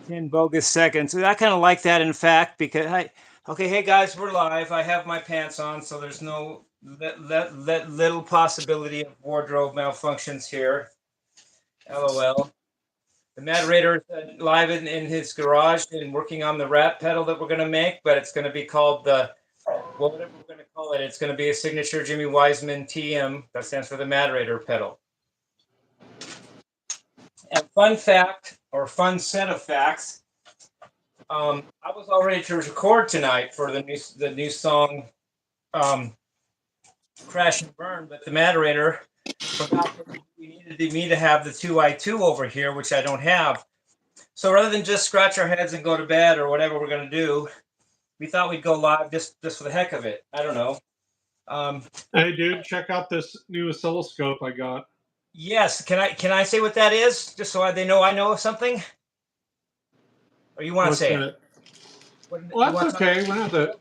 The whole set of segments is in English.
10 bogus seconds. I kind of like that, in fact, because okay, hey guys, we're live. I have my pants on, so there's no little possibility of wardrobe malfunctions here. LOL. The Matterator is live in his garage and working on the rap pedal that we're going to make, but it's going to be called the, well, whatever we're going to call it. It's going to be a signature Jimmy Wiseman TM. That stands for the Matterator pedal. And fun fact, or fun set of facts, I was all ready to record tonight for the new song, Crash and Burn, but the Matterator forgot that we needed me to have the 2i2 over here, which I don't have. So rather than just scratch our heads and go to bed or whatever we're going to do, we thought we'd go live just for the heck of it. I don't know. Hey, dude, check out this new oscilloscope I got. Yes, can I say what that is, just so they know I know something? Or you want to say it? Well, that's okay. We're not the,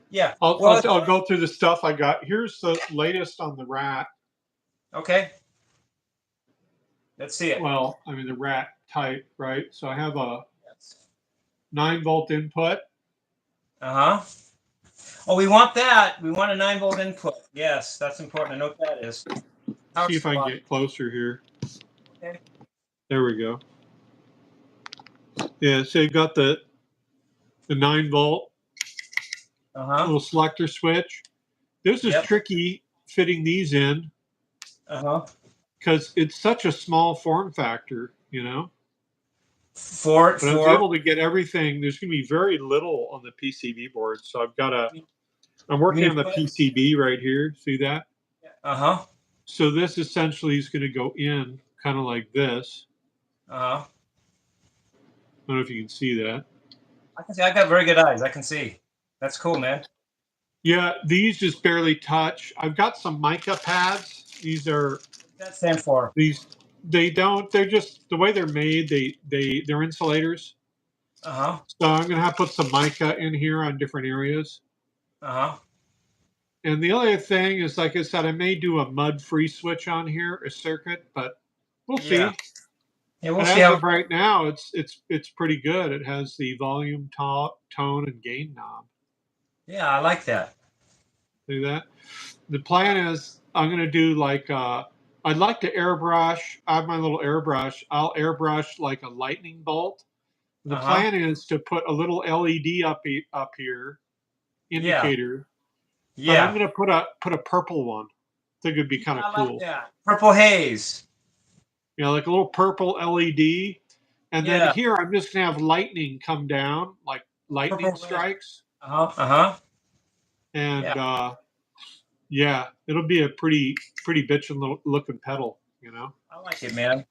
Yeah. I'll go through the stuff I got. Here's the latest on the Rat. Okay. Let's see it. Well, I mean the Rat type, right? So I have a 9-volt input. Uh-huh. Oh, we want that. We want a 9-volt input. Yes, that's important. I know what that is. See if I can get closer here. Okay. There we go. Yeah, so you got the 9-volt little selector switch. This is tricky fitting these in. Because it's such a small form factor, But I was able to get everything. There's going to be very little on the PCB board, so I'm working on the PCB right here. See that? So this essentially is going to go in kind of like this. I don't know if you can see that. I can see. I've got very good eyes. I can see. That's cool, man. Yeah, these just barely touch. I've got some mica pads. These are. What's that stand for? These. They don't. They're just the way they're made. They're insulators. So I'm gonna have to put some mica in here on different areas. And the other thing is, like I said, I may do a mud-free switch on here, a circuit, but we'll see. Yeah, we'll see how. As of right now, it's pretty good. It has the volume, tone, and gain knob. Yeah, I like that. See that? The plan is I'm gonna do like I'd like to airbrush. I have my little airbrush. I'll airbrush like a lightning bolt. The plan is to put a little LED up here, indicator. Yeah. But I'm gonna put a purple one. I think it'd be kind of cool. Like that. Purple haze. Yeah, like a little purple LED. And then here I'm just gonna have lightning come down, like lightning strikes. And it'll be a pretty bitchin' looking pedal, I like it, man.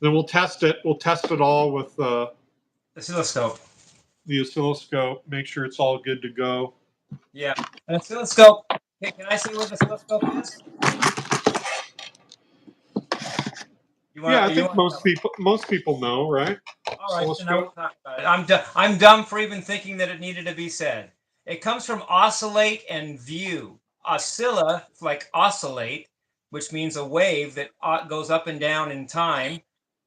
Then we'll test it. We'll test it all with oscilloscope. The oscilloscope. Make sure it's all good to go. Yeah, an oscilloscope. Hey, can I see what the oscilloscope is? I think most people know, right? All right, so now we'll talk about it. I'm dumb for even thinking that it needed to be said. It comes from oscillate and view. Oscilla, like oscillate, which means a wave that goes up and down in time,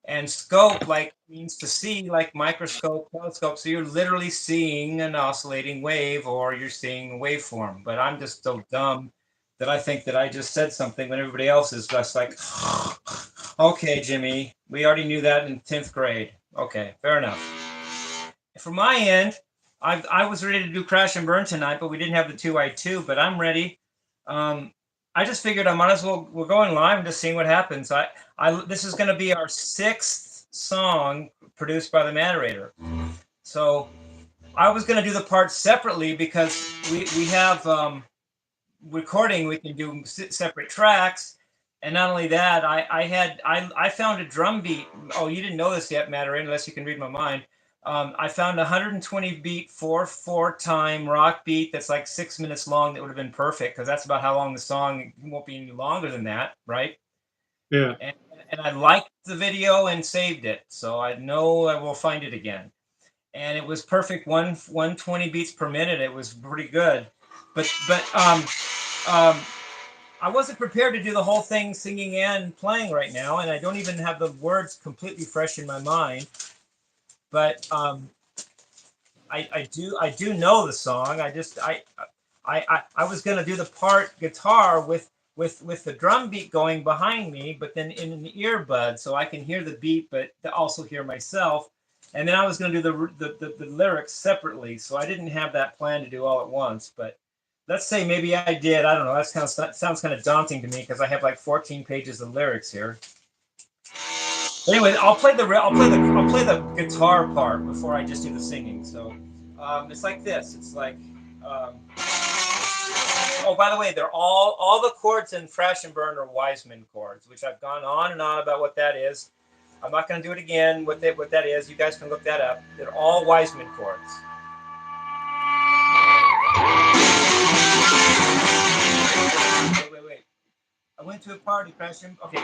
and scope, like, means to see, like microscope, telescope. So you're literally seeing an oscillating wave, or you're seeing a waveform. But I'm just so dumb that I think that I just said something when everybody else is just like, okay, Jimmy, we already knew that in 10th grade. Okay, fair enough. From my end, I was ready to do Crash and Burn tonight, but we didn't have the 2i2, but I'm ready. I just figured I might as well, we're going live and just seeing what happens. This is going to be our 6th song produced by the Matterator. So I was going to do the parts separately because we have recording, we can do separate tracks. And not only that, I found a drum beat. Oh, you didn't know this yet, Matterator, unless you can read my mind. I found a 120 beat 4/4 time rock beat that's like 6 minutes long. That would have been perfect because that's about how long the song. It won't be any longer than that, right? Yeah. And I liked the video and saved it, so I know I will find it again. And it was perfect, 120 beats per minute. It was pretty good, but I wasn't prepared to do the whole thing singing and playing right now, and I don't even have the words completely fresh in my mind. but I do know the song. I was gonna do the part guitar with the drum beat going behind me, but then in an earbud so I can hear the beat, but to also hear myself. And then I was gonna do the lyrics separately, so I didn't have that plan to do all at once. But let's say maybe I did. I don't know. That's sounds kind of daunting to me because I have like 14 pages of lyrics here. Anyway, I'll play the guitar part before I just do the singing. So it's like this. It's like oh, by the way, they're all the chords in Crash and Burn are Wiseman chords, which I've gone on and on about what that is. I'm not going to do it again. What that is, you guys can look that up. They're all Wiseman chords. Wait. I went to a party, Crash and okay.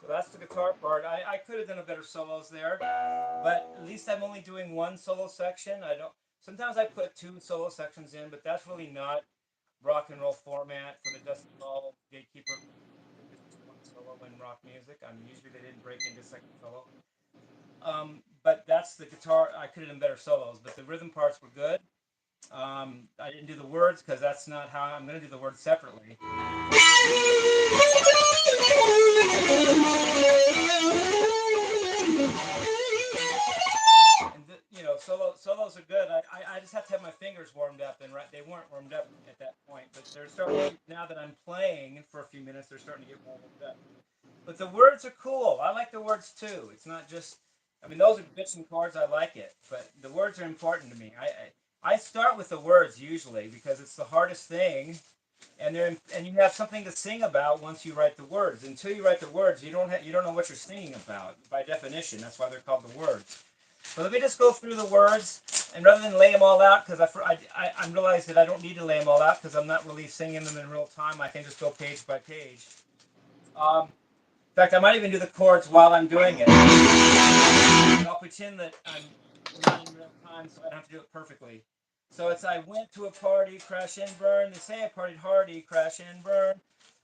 So that's the guitar part. I could have done a better solos there, but at least I'm only doing one solo section. I don't. Sometimes I put two solo sections in, but that's really not rock and roll format for the Dusty Hall Gatekeeper. It's just one solo in rock music. Usually they didn't break into second solo. But that's the guitar. I could have done better solos, but the rhythm parts were good. I didn't do the words because that's not how I'm going to do the words separately. And solos are good. I just have to have my fingers warmed up, and they weren't warmed up at that point, but they're starting to, now that I'm playing for a few minutes, they're starting to get warmed up. But the words are cool. I like the words too. It's not just, I mean, those are bits and chords. I like it, but the words are important to me. I start with the words usually because it's the hardest thing, and you have something to sing about once you write the words. Until you write the words, you don't know what you're singing about by definition. That's why they're called the words. So let me just go through the words, and rather than lay them all out, because I realized that I don't need to lay them all out because I'm not really singing them in real time. I can just go page by page. In fact, I might even do the chords while I'm doing it. I'll pretend that we're not in real time, so I don't have to do it perfectly. So it's I went to a party, crash and burn. They say I partied hardy, crash and burn.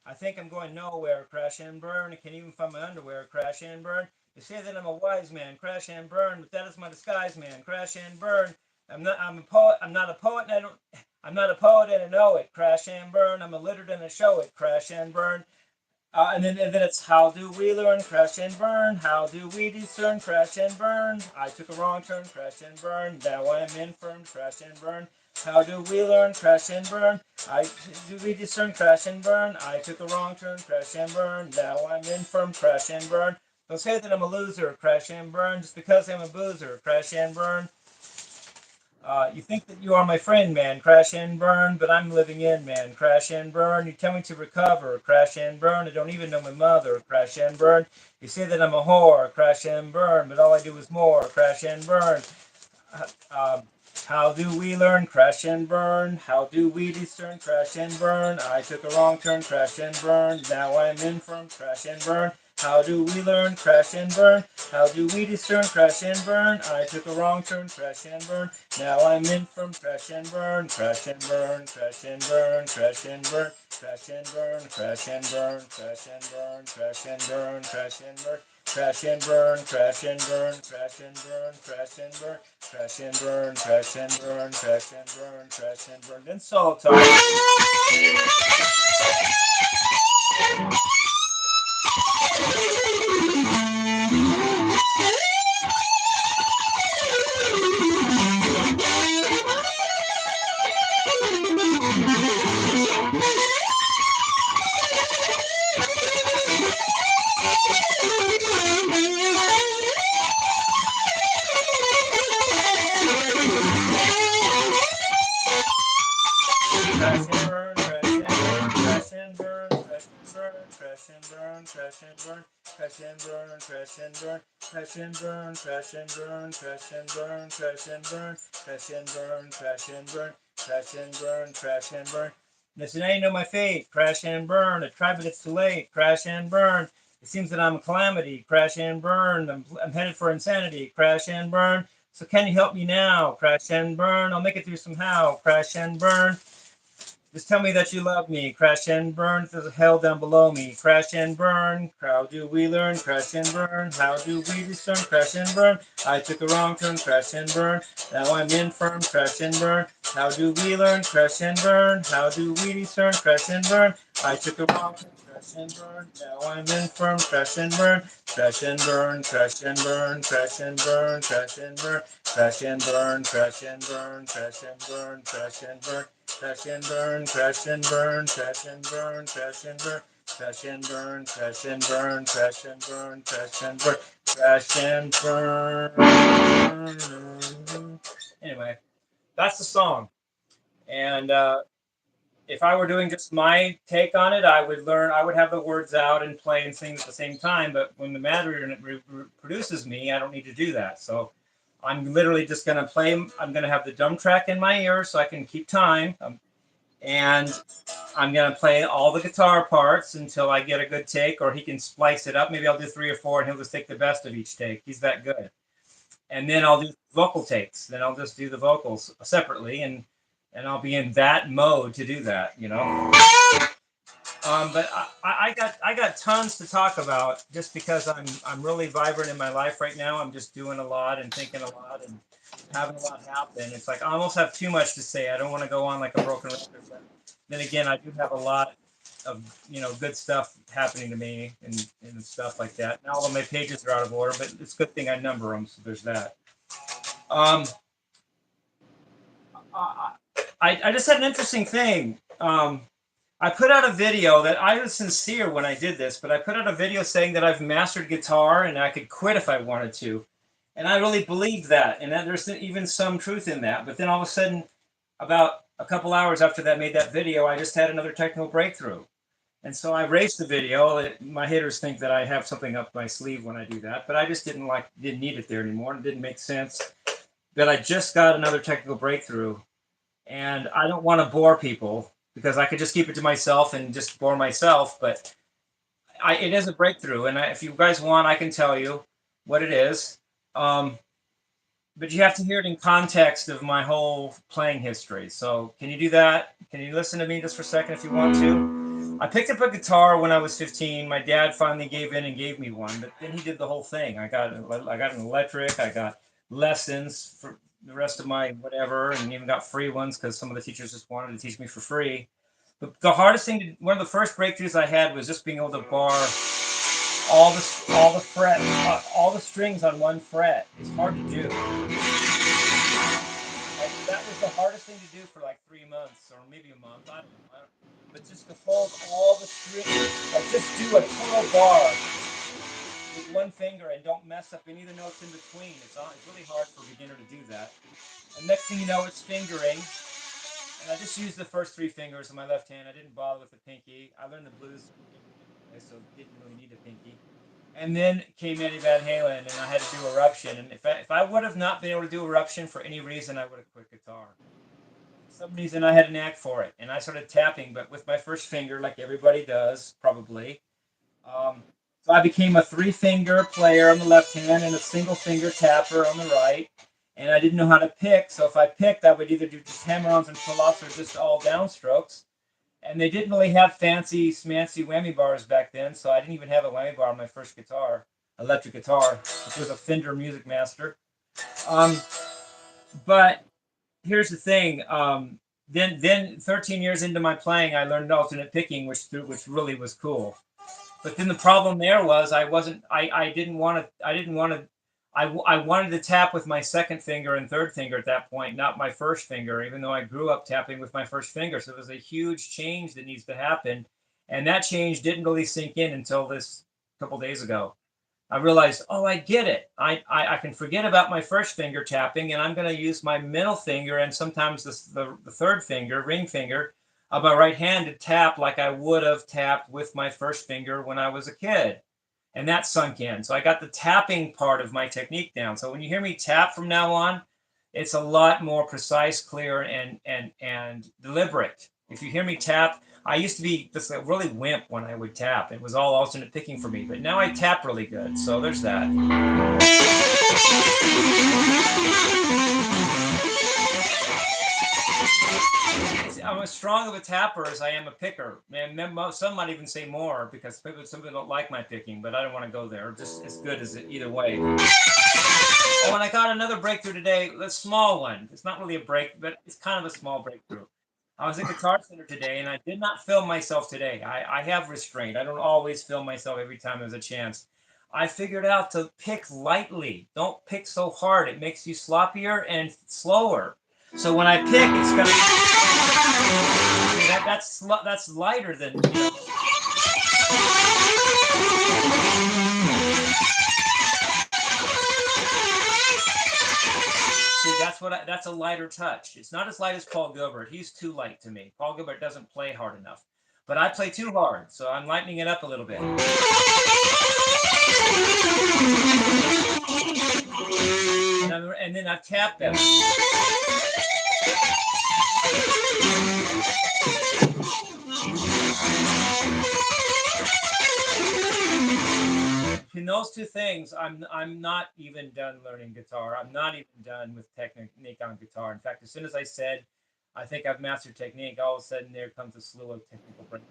I think I'm going nowhere, crash and burn. I can't even find my underwear, crash and burn. They say that I'm a wise man, crash and burn, but that is my disguise, man, crash and burn. I'm a poet. I'm not a poet, and I'm not a poet, and I know it, crash and burn. I'm illiterate and I show it, crash and burn. And then it's how do we learn, crash and burn? How do we discern, crash and burn? I took a wrong turn, crash and burn. Now I am infirm, crash and burn. How do we learn, crash and burn? I do we discern, crash and burn? I took a wrong turn, crash and burn. Now I'm infirm, crash and burn. Don't say that I'm a loser, crash and burn, just because I'm a boozer, crash and burn. You think that you are my friend, man, crash and burn, but I'm living in, man, crash and burn. You tell me to recover, crash and burn. I don't even know my mother, crash and burn. You say that I'm a whore, crash and burn, but all I do is more, crash and burn. Um, how do we learn, crash and burn? How do we discern, crash and burn? I took a wrong turn, crash and burn. Now I'm infirm, crash and burn. How do we learn, crash and burn? How do we discern, crash and burn? I took a wrong turn, crash and burn. Now I'm infirm, crash and burn, crash and burn, crash and burn, crash and burn, crash and burn, crash and burn, crash and burn, crash and burn, crash and burn. Crash and burn, crash and burn, crash and burn, crash and burn, crash and burn, crash and burn, crash and burn, crash and burn. Then solo time. Crash and burn, crash and burn, crash and burn, crash and burn, crash and burn, crash and burn, crash and burn, crash and burn, crash and burn, crash and burn, crash and burn, crash and burn, crash and burn, crash and burn, crash and burn, crash and burn. Listen, I know my fate, crash and burn. I tried, but it's too late, crash and burn. It seems that I'm a calamity, crash and burn. I'm headed for insanity, crash and burn. So can you help me now? Crash and burn. I'll make it through somehow. Crash and burn. Just tell me that you love me. Crash and burn. There's a hell down below me. Crash and burn. How do we learn? Crash and burn. How do we discern? Crash and burn. I took a wrong turn. Crash and burn. Now I'm infirm. Crash and burn. How do we learn? Crash and burn. How do we discern? Crash and burn. I took a wrong turn. Crash and burn. Now I'm infirm. Crash and burn. Crash and burn. Crash and burn. Crash and burn. Crash and burn. Crash and burn. Crash and burn. Crash and burn. Crash and burn. Crash and burn, crash and burn, crash and burn, crash and burn, crash and burn, crash and burn, crash and burn, crash and burn, crash and burn. Anyway, that's the song. And if I were doing just my take on it, I would have the words out and play and sing at the same time. But when the Matterator produces me, I don't need to do that. So I'm literally just going to play. I'm going to have the drum track in my ear so I can keep time. And I'm going to play all the guitar parts until I get a good take, or he can splice it up. Maybe I'll do 3 or 4 and he'll just take the best of each take. He's that good. And then I'll do vocal takes. Then I'll just do the vocals separately, and I'll be in that mode to do that, you know. But I got tons to talk about just because I'm really vibrant in my life right now. I'm just doing a lot and thinking a lot and having a lot happen. It's like I almost have too much to say. I don't want to go on like a broken record, but then again, I do have a lot of good stuff happening to me and stuff like that. Now all of my pages are out of order, but it's a good thing I number them, so there's that. Um, I just had an interesting thing. I put out a video that I was sincere when I did this, but I put out a video saying that I've mastered guitar and I could quit if I wanted to. And I really believed that, and that there's even some truth in that. But then all of a sudden, about a couple hours after that made that video, I just had another technical breakthrough. And so I erased the video. My haters think that I have something up my sleeve when I do that, but I just didn't need it there anymore. It didn't make sense. But I just got another technical breakthrough, and I don't want to bore people because I could just keep it to myself and just bore myself. But it is a breakthrough, and if you guys want, I can tell you what it is. Um, but you have to hear it in context of my whole playing history. So can you do that? Can you listen to me just for a second if you want to? I picked up a guitar when I was 15. My dad finally gave in and gave me one, but then he did the whole thing. I got an electric. I got lessons for the rest of my whatever, and even got free ones because some of the teachers just wanted to teach me for free. But the hardest thing, one of the first breakthroughs I had was just being able to bar all the strings on one fret. It's hard to do. That was the hardest thing to do for like 3 months or maybe a month. I don't know. But just to hold all the strings, like just do a total bar with one finger and don't mess up any of the notes in between. It's really hard for a beginner to do that. And next thing you know, it's fingering. And I just used the first 3 fingers on my left hand. I didn't bother with the pinky. I learned the blues, so didn't really need a pinky. And then came Eddie Van Halen, and I had to do Eruption. And if I would have not been able to do Eruption for any reason, I would have quit guitar. For some reason, I had a knack for it, and I started tapping, but with my first finger, like everybody does, probably. So I became a 3-finger player on the left hand and a single finger tapper on the right. And I didn't know how to pick, so if I picked, I would either do just hammer-ons and pull-offs or just all downstrokes. And they didn't really have fancy smancy whammy bars back then, so I didn't even have a whammy bar on my first guitar, electric guitar, which was a Fender Music Master. But here's the thing. Then 13 years into my playing, I learned alternate picking, which really was cool. But then the problem there was I wanted to tap with my second finger and third finger at that point, not my first finger, even though I grew up tapping with my first finger. So there's a huge change that needs to happen. And that change didn't really sink in until this couple days ago. I realized, oh, I get it. I can forget about my first finger tapping, and I'm going to use my middle finger and sometimes the third finger, ring finger, of my right hand to tap like I would have tapped with my first finger when I was a kid. And that sunk in. So I got the tapping part of my technique down. So when you hear me tap from now on, it's a lot more precise, clear, and deliberate. If you hear me tap, I used to be just a really wimp when I would tap. It was all alternate picking for me, but now I tap really good. So there's that. I'm as strong of a tapper as I am a picker. And some might even say more because some people don't like my picking, but I don't want to go there. Just as good as it either way. Oh, and I got another breakthrough today, a small one. It's not really a break, but it's kind of a small breakthrough. I was at Guitar Center today, and I did not film myself today. I have restraint. I don't always film myself every time there's a chance. I figured out to pick lightly. Don't pick so hard. It makes you sloppier and slower. So when I pick, it's gonna that's lighter than. See, that's a lighter touch. It's not as light as Paul Gilbert. He's too light to me. Paul Gilbert doesn't play hard enough. But I play too hard, so I'm lightening it up a little bit. And then I tap them. In those two things, I'm not even done learning guitar. I'm not even done with technique on guitar. In fact, as soon as I said, I think I've mastered technique, all of a sudden there comes a slew of technical breakthroughs.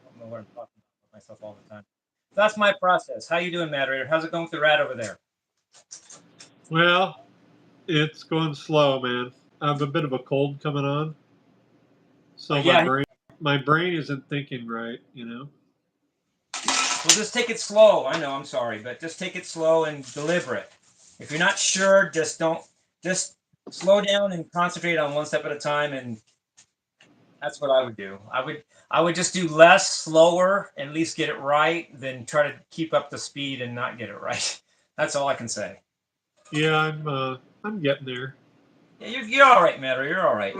I don't know what I'm talking about myself all the time. So that's my process. How you doing, Matterator? How's it going with the rat over there? Well, it's going slow, man. I have a bit of a cold coming on, so my brain isn't thinking right, you know. Well, just take it slow. I know, I'm sorry, but just take it slow and deliberate. If you're not sure, just slow down and concentrate on one step at a time, and that's what I would do. I would just do less, slower, and at least get it right, than try to keep up the speed and not get it right. That's all I can say. Yeah, I'm getting there. Yeah, you're all right, Matter. You're all right.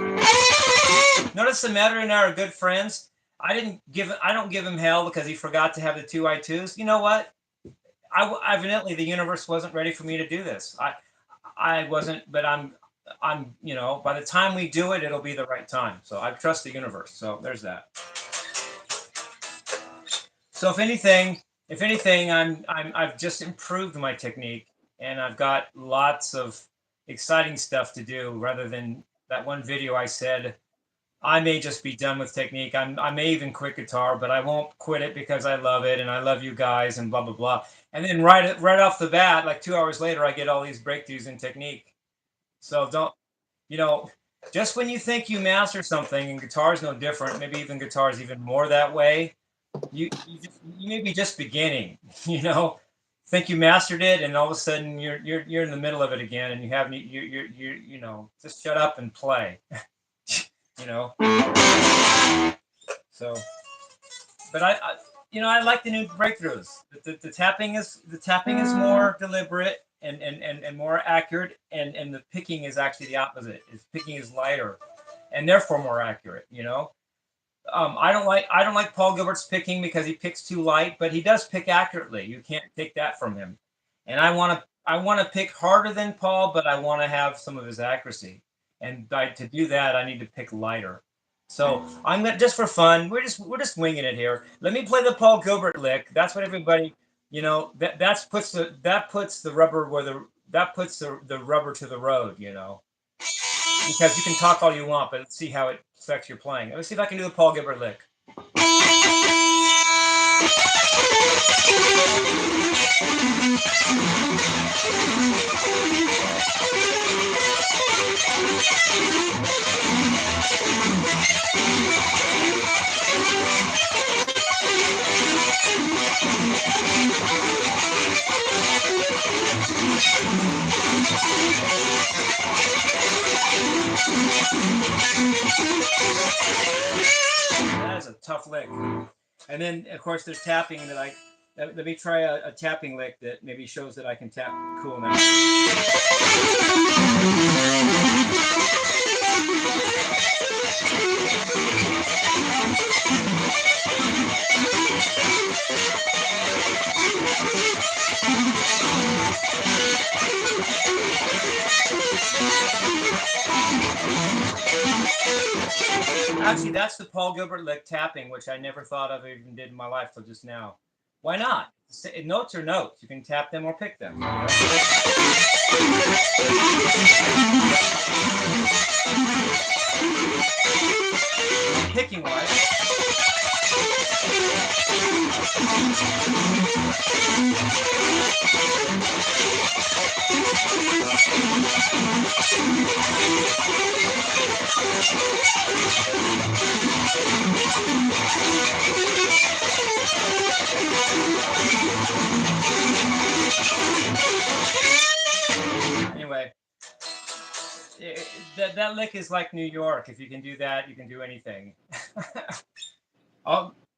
Notice the Matter and I are good friends. I don't give him hell because he forgot to have the 2i2s. You know what? Evidently the universe wasn't ready for me to do this. I wasn't, but I'm by the time we do it, it'll be the right time. So I trust the universe. So there's that. So if anything, I've just improved my technique, and I've got lots of exciting stuff to do. Rather than that one video I said, I may just be done with technique. I may even quit guitar, but I won't quit it because I love it and I love you guys and blah blah blah. And then right off the bat, like 2 hours later, I get all these breakthroughs in technique. So don't you know? Just when you think you master something, and guitar is no different. Maybe even guitar is even more that way. You may be just beginning. Think you mastered it, and all of a sudden you're in the middle of it again, and you haven't. Just shut up and play. you know. So, but I like the new breakthroughs. The tapping is more deliberate and more accurate, and the picking is actually the opposite. Picking is lighter, and therefore more accurate. I don't like Paul Gilbert's picking because he picks too light, but he does pick accurately. You can't take that from him. And I want to pick harder than Paul, but I want to have some of his accuracy. And to do that, I need to pick lighter. So I'm gonna, just for fun. We're just winging it here. Let me play the Paul Gilbert lick. That's what everybody, that puts the rubber that puts the rubber to the road. Because you can talk all you want, but let's see how it affects your playing. Let's see if I can do the Paul Gilbert lick. That is a tough lick. And then, of course, there's tapping let me try a tapping lick that maybe shows that I can tap cool now. Actually, that's the Paul Gilbert lick tapping, which I never thought of or even did in my life till just now. Why not? Notes are notes. You can tap them or pick them. Picking wise. Anyway, that lick is like New York. If you can do that, you can do anything.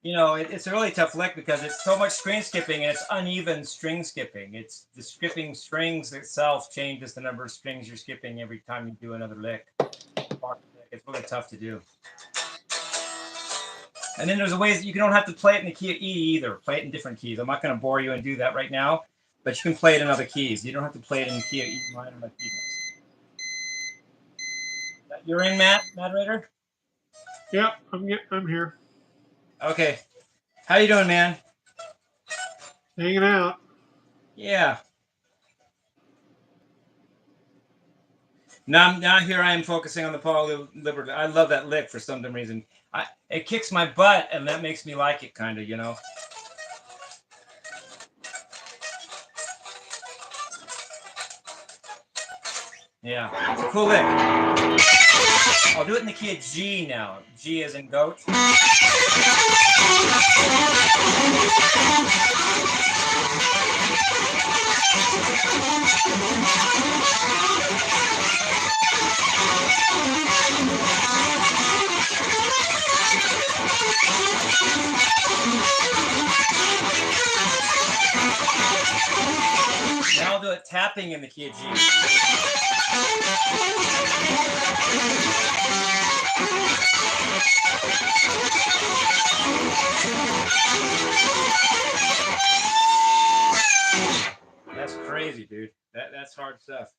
It's a really tough lick because it's so much string skipping and it's uneven string skipping. It's the skipping strings itself changes the number of strings you're skipping every time you do another lick. It's really tough to do. And then there's a way that you don't have to play it in the key of E either. Play it in different keys. I'm not going to bore you and do that right now, but you can play it in other keys. You don't have to play it in the key of E minor like he does. You're in, Matterator? Yeah, I'm here. Okay. How you doing, man? Hanging out. Yeah. Now here I am focusing on the Paul Gilbert. I love that lick for some reason. It kicks my butt, and that makes me like it, kind of, Yeah, it's a cool lick. I'll do it in the key of G now. G as in goat. Now I'll do it tapping in the key of G. That's crazy, dude. That's hard stuff.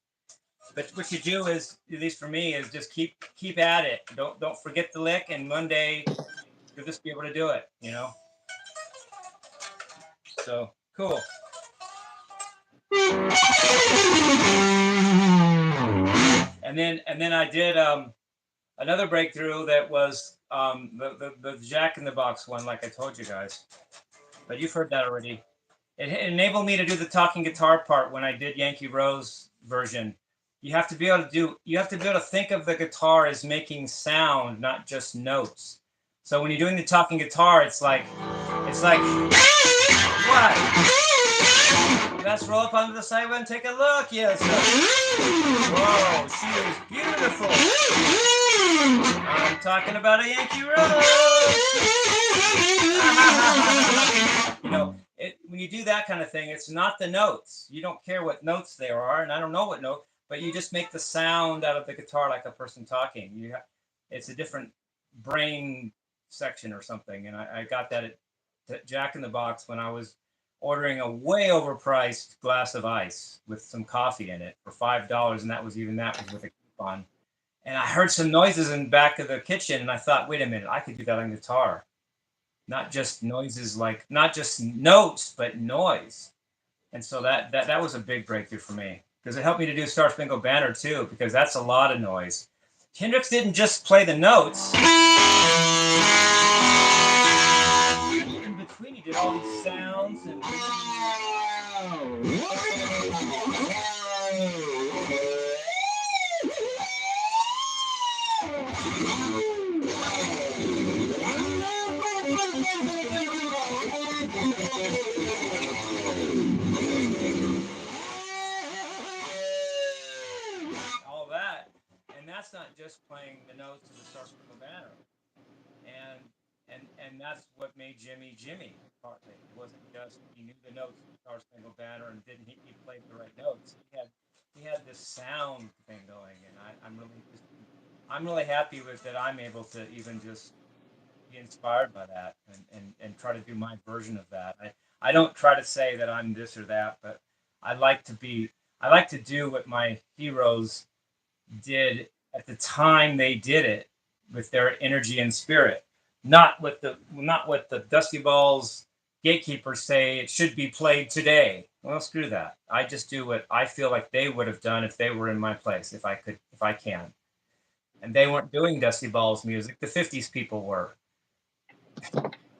But what you do is, at least for me, is just keep at it. Don't forget the lick, and one day you'll just be able to do it. You know. So cool. And then I did another breakthrough that was the Jack in the Box one, like I told you guys. But you've heard that already. It enabled me to do the talking guitar part when I did Yankee Rose version. You have to be able to think of the guitar as making sound, not just notes. So when you're doing the talking guitar, it's like what? Let's roll up onto the sidewalk and take a look. Yes. Whoa, she is beautiful. I'm talking about a Yankee Rose. You know, when you do that kind of thing, it's not the notes. You don't care what notes there are, and I don't know what note, but you just make the sound out of the guitar like a person talking. It's a different brain section or something, and I got that at Jack in the Box when I was ordering a way overpriced glass of ice with some coffee in it for $5, and that was with a coupon. And I heard some noises in the back of the kitchen, and I thought, wait a minute, I could do that on guitar. Not just noises, not just notes, but noise. And so that was a big breakthrough for me, because it helped me to do Star Spangled Banner too, because that's a lot of noise. Hendrix didn't just play the notes. In between, he did all these sounds and all that. And that's not just playing the notes of the Star Spangled Banner. And that's what made Jimmy Jimmy. Partly, it wasn't just he knew the notes of the Star Spangled Banner and didn't he played the right notes. He had this sound thing going, and I'm really happy with that. I'm able to even just be inspired by that and try to do my version of that. I don't try to say that I'm this or that, but I like to do what my heroes did at the time they did it, with their energy and spirit, not what the Dusty Balls gatekeepers say it should be played today. Well, screw that. I just do what I feel like they would have done if they were in my place, if I can. And they weren't doing Dusty Balls music. The 50s people were.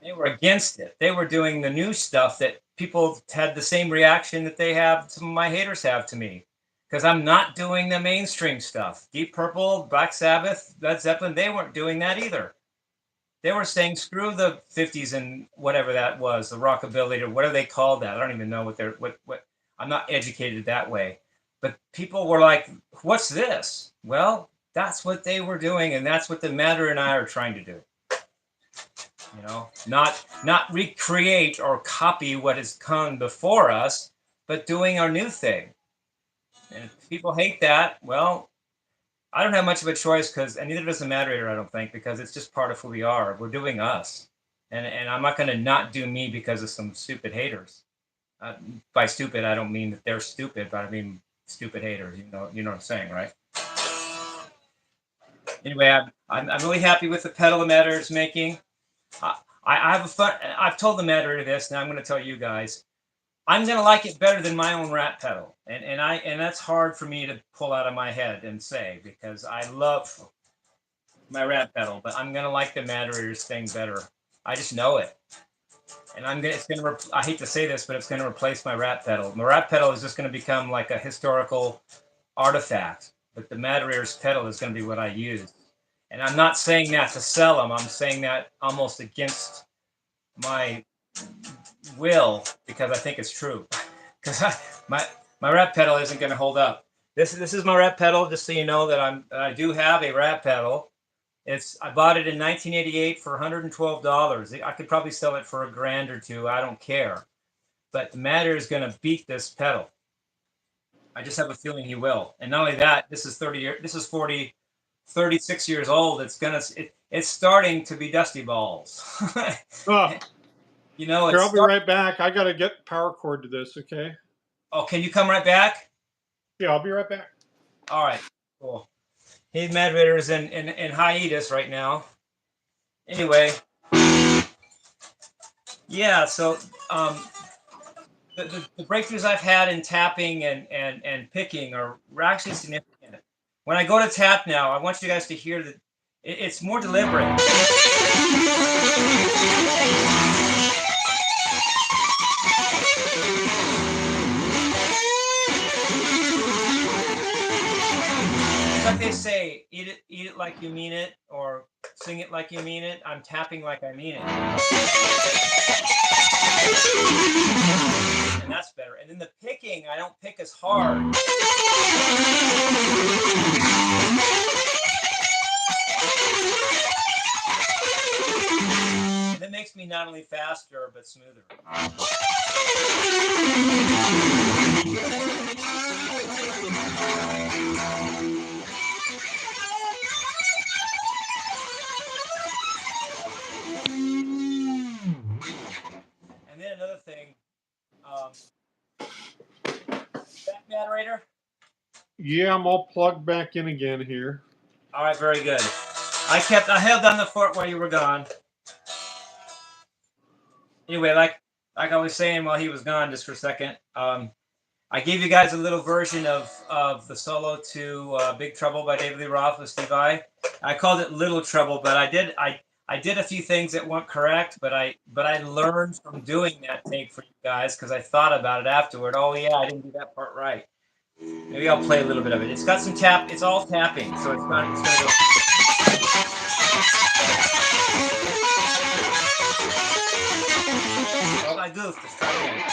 They were against it. They were doing the new stuff that people had the same reaction that some of my haters have to me. Because I'm not doing the mainstream stuff. Deep Purple, Black Sabbath, Led Zeppelin, they weren't doing that either. They were saying, screw the 50s and whatever that was, the rockabilly, or what do they call that? I don't even know what I'm not educated that way. But people were like, what's this? Well, that's what they were doing, and that's what the Matter and I are trying to do. Not recreate or copy what has come before us, but doing our new thing. And if people hate that, well, I don't have much of a choice, and neither does the Matterator, I don't think, because it's just part of who we are. We're doing us. And I'm not going to not do me because of some stupid haters. By stupid, I don't mean that they're stupid, but I mean stupid haters. You know what I'm saying, right? Anyway, I'm really happy with the pedal the Matterator is making. I have a fun. I've told the Matterator this, now I'm going to tell you guys. I'm going to like it better than my own Rat pedal. And that's hard for me to pull out of my head and say, because I love my Rat pedal, but I'm going to like the Matterator's thing better. I just know it. And I hate to say this, but it's going to replace my Rat pedal. My Rat pedal is just going to become like a historical artifact, but the Matterator's pedal is going to be what I use. And I'm not saying that to sell them. I'm saying that almost against my will, because I think it's true. Because my Rat pedal isn't going to hold up. This is my Rat pedal. Just so you know that I do have a Rat pedal. I bought it in 1988 for $112. I could probably sell it for $1,000 or $2,000. I don't care. But the Matter is going to beat this pedal. I just have a feeling he will. And not only that, this is 36 years old. It's starting to be dusty balls. Oh, you know, here, I'll be right back. I got to get power cord to this, okay? Oh, can you come right back? Yeah, I'll be right back. All right, cool. Hey, Matterator is in hiatus right now. Anyway, yeah, so the breakthroughs I've had in tapping and picking are actually significant. When I go to tap now, I want you guys to hear that it's more deliberate. It's like they say, eat it like you mean it, or sing it like you mean it. I'm tapping like I mean it. And that's better. And then the picking, I don't pick as hard. And that makes me not only faster, but smoother. And then another thing, that Matterator? Yeah, I'm all plugged back in again here. All right, very good. I held down the fort while you were gone. Anyway, like I was saying while he was gone, just for a second, I gave you guys a little version of the solo to Big Trouble by David Lee Roth with Steve Vai. I called it Little Trouble, but I did a few things that weren't correct, but I learned from doing that take for you guys because I thought about it afterward. Oh yeah, I didn't do that part right. Maybe I'll play a little bit of it. It's got some tap. It's all tapping, so it's gonna go. Oh, I goofed. Let's try again.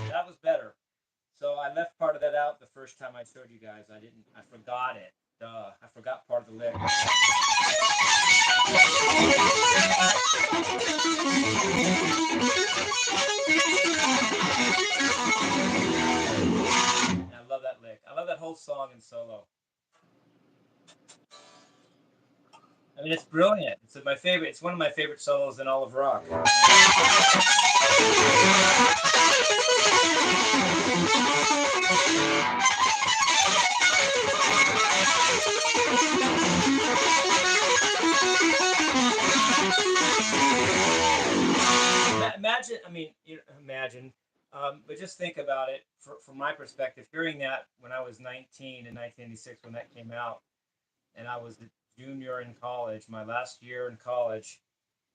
That was better. So I left part of that out the first time I showed you guys. I forgot it. Duh. I forgot part of the lick. I love that lick. I love that whole song in solo. I mean, it's brilliant. It's my favorite. It's one of my favorite solos in all of rock. Imagine, I mean, but just think about it from my perspective. Hearing that when I was 19 in 1986 when that came out, and I was the junior in college, my last year in college,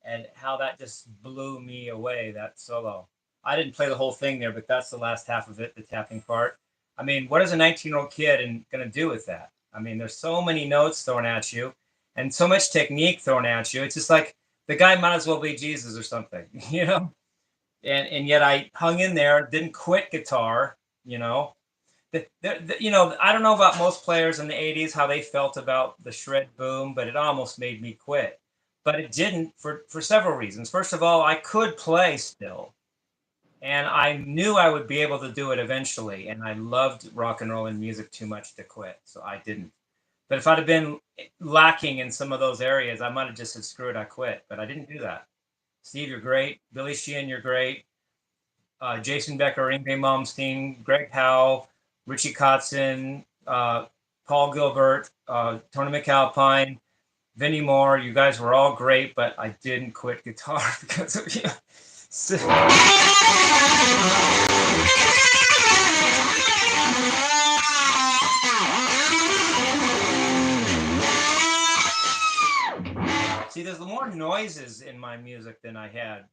and how that just blew me away, that solo. I didn't play the whole thing there, but that's the last half of it, the tapping part. I mean, what is a 19-year-old kid going to do with that? I mean, there's so many notes thrown at you and so much technique thrown at you. It's just like the guy might as well be Jesus or something, you know? And yet I hung in there, didn't quit guitar, you know? I don't know about most players in the 80s, how they felt about the shred boom, but it almost made me quit. But it didn't for several reasons. First of all, I could play still. And I knew I would be able to do it eventually. And I loved rock and roll and music too much to quit. So I didn't. But if I'd have been lacking in some of those areas, I might have just said, screw it, I quit. But I didn't do that. Steve, you're great. Billy Sheehan, you're great. Jason Becker, Yngwie Malmsteen, Greg Howe, Richie Kotzen, Paul Gilbert, Tony McAlpine, Vinnie Moore. You guys were all great, but I didn't quit guitar because of you. See, there's more noises in my music than I had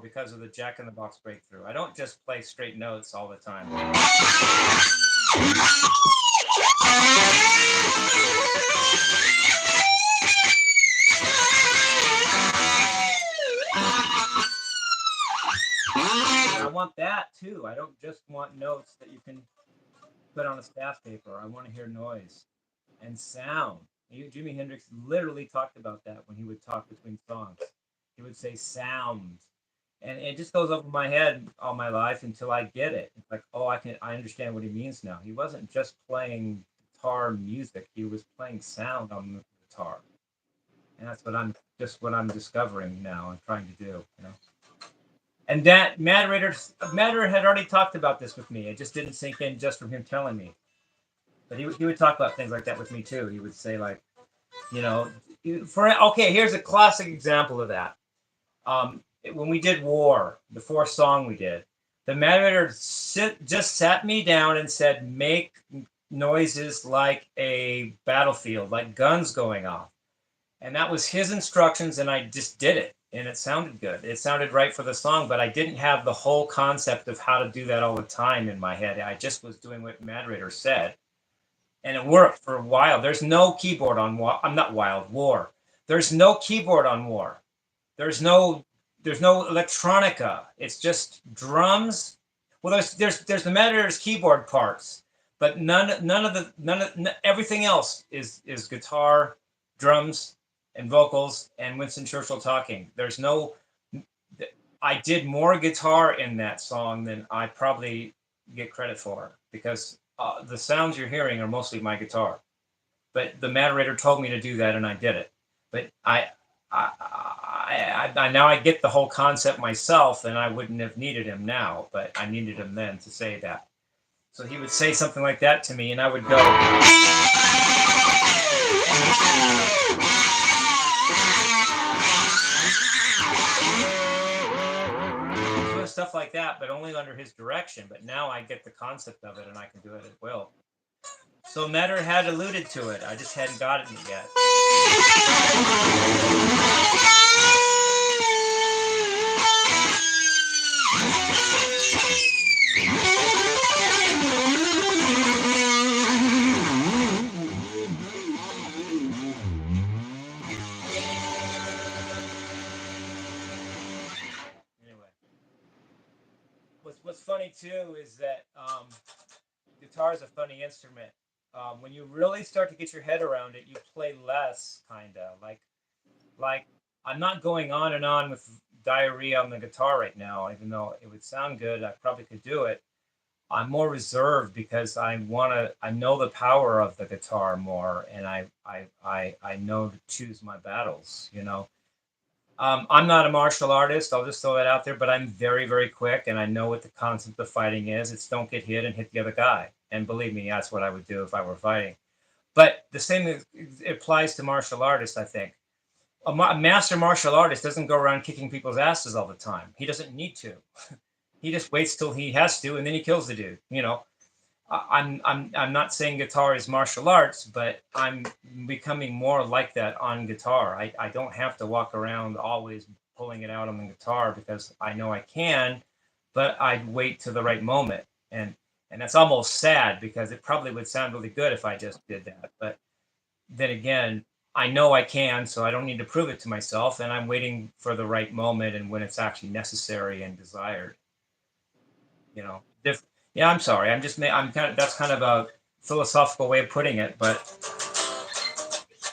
because of the Jack in the Box breakthrough. I don't just play straight notes all the time. I want that too. I don't just want notes that you can put on a staff paper. I want to hear noise and sound. Jimi Hendrix literally talked about that when he would talk between songs. He would say sound, and it just goes over my head all my life until I get it. It's like, oh, I understand what he means now. He wasn't just playing guitar music; he was playing sound on the guitar, and that's what I'm discovering now and trying to do. And that Matterator had already talked about this with me. It just didn't sink in just from him telling me. But he would talk about things like that with me too. He would say like, you know, okay, here's a classic example of that. When we did War, the fourth song we did, the Matterator just sat me down and said, make noises like a battlefield, like guns going off. And that was his instructions, and I just did it. And it sounded good. It sounded right for the song, but I didn't have the whole concept of how to do that all the time in my head. I just was doing what Matterator said. And it worked for a while. There's no keyboard on I'm not Wild War. There's no keyboard on War. There's no electronica. It's just drums. Well, there's the Matterator's keyboard parts, but everything else is guitar, drums, and vocals, and Winston Churchill talking. There's no. I did more guitar in that song than I probably get credit for, because the sounds you're hearing are mostly my guitar. But the Matterator told me to do that, and I did it. But I now I get the whole concept myself, and I wouldn't have needed him now, but I needed him then to say that. So he would say something like that to me, and I would go stuff like that, but only under his direction. But now I get the concept of it, and I can do it at will. So Matter had alluded to it. I just hadn't gotten it yet. Anyway, what's funny too is that guitar is a funny instrument. When you really start to get your head around it, you play less, kind of like I'm not going on and on with diarrhea on the guitar right now, even though it would sound good. I probably could do it. I'm more reserved because I know the power of the guitar more, and I know to choose my battles. I'm not a martial artist. I'll just throw that out there, but I'm very, very quick, and I know what the concept of fighting is. It's don't get hit and hit the other guy. And believe me, that's what I would do if I were fighting. But the same applies to martial artists, I think. A master martial artist doesn't go around kicking people's asses all the time. He doesn't need to. He just waits till he has to, and then he kills the dude. I'm not saying guitar is martial arts, but I'm becoming more like that on guitar. I don't have to walk around always pulling it out on the guitar because I know I can, but I'd wait to the right moment. And that's almost sad because it probably would sound really good if I just did that. But then again, I know I can, so I don't need to prove it to myself, and I'm waiting for the right moment and when it's actually necessary and desired. Yeah, I'm sorry. That's kind of a philosophical way of putting it, but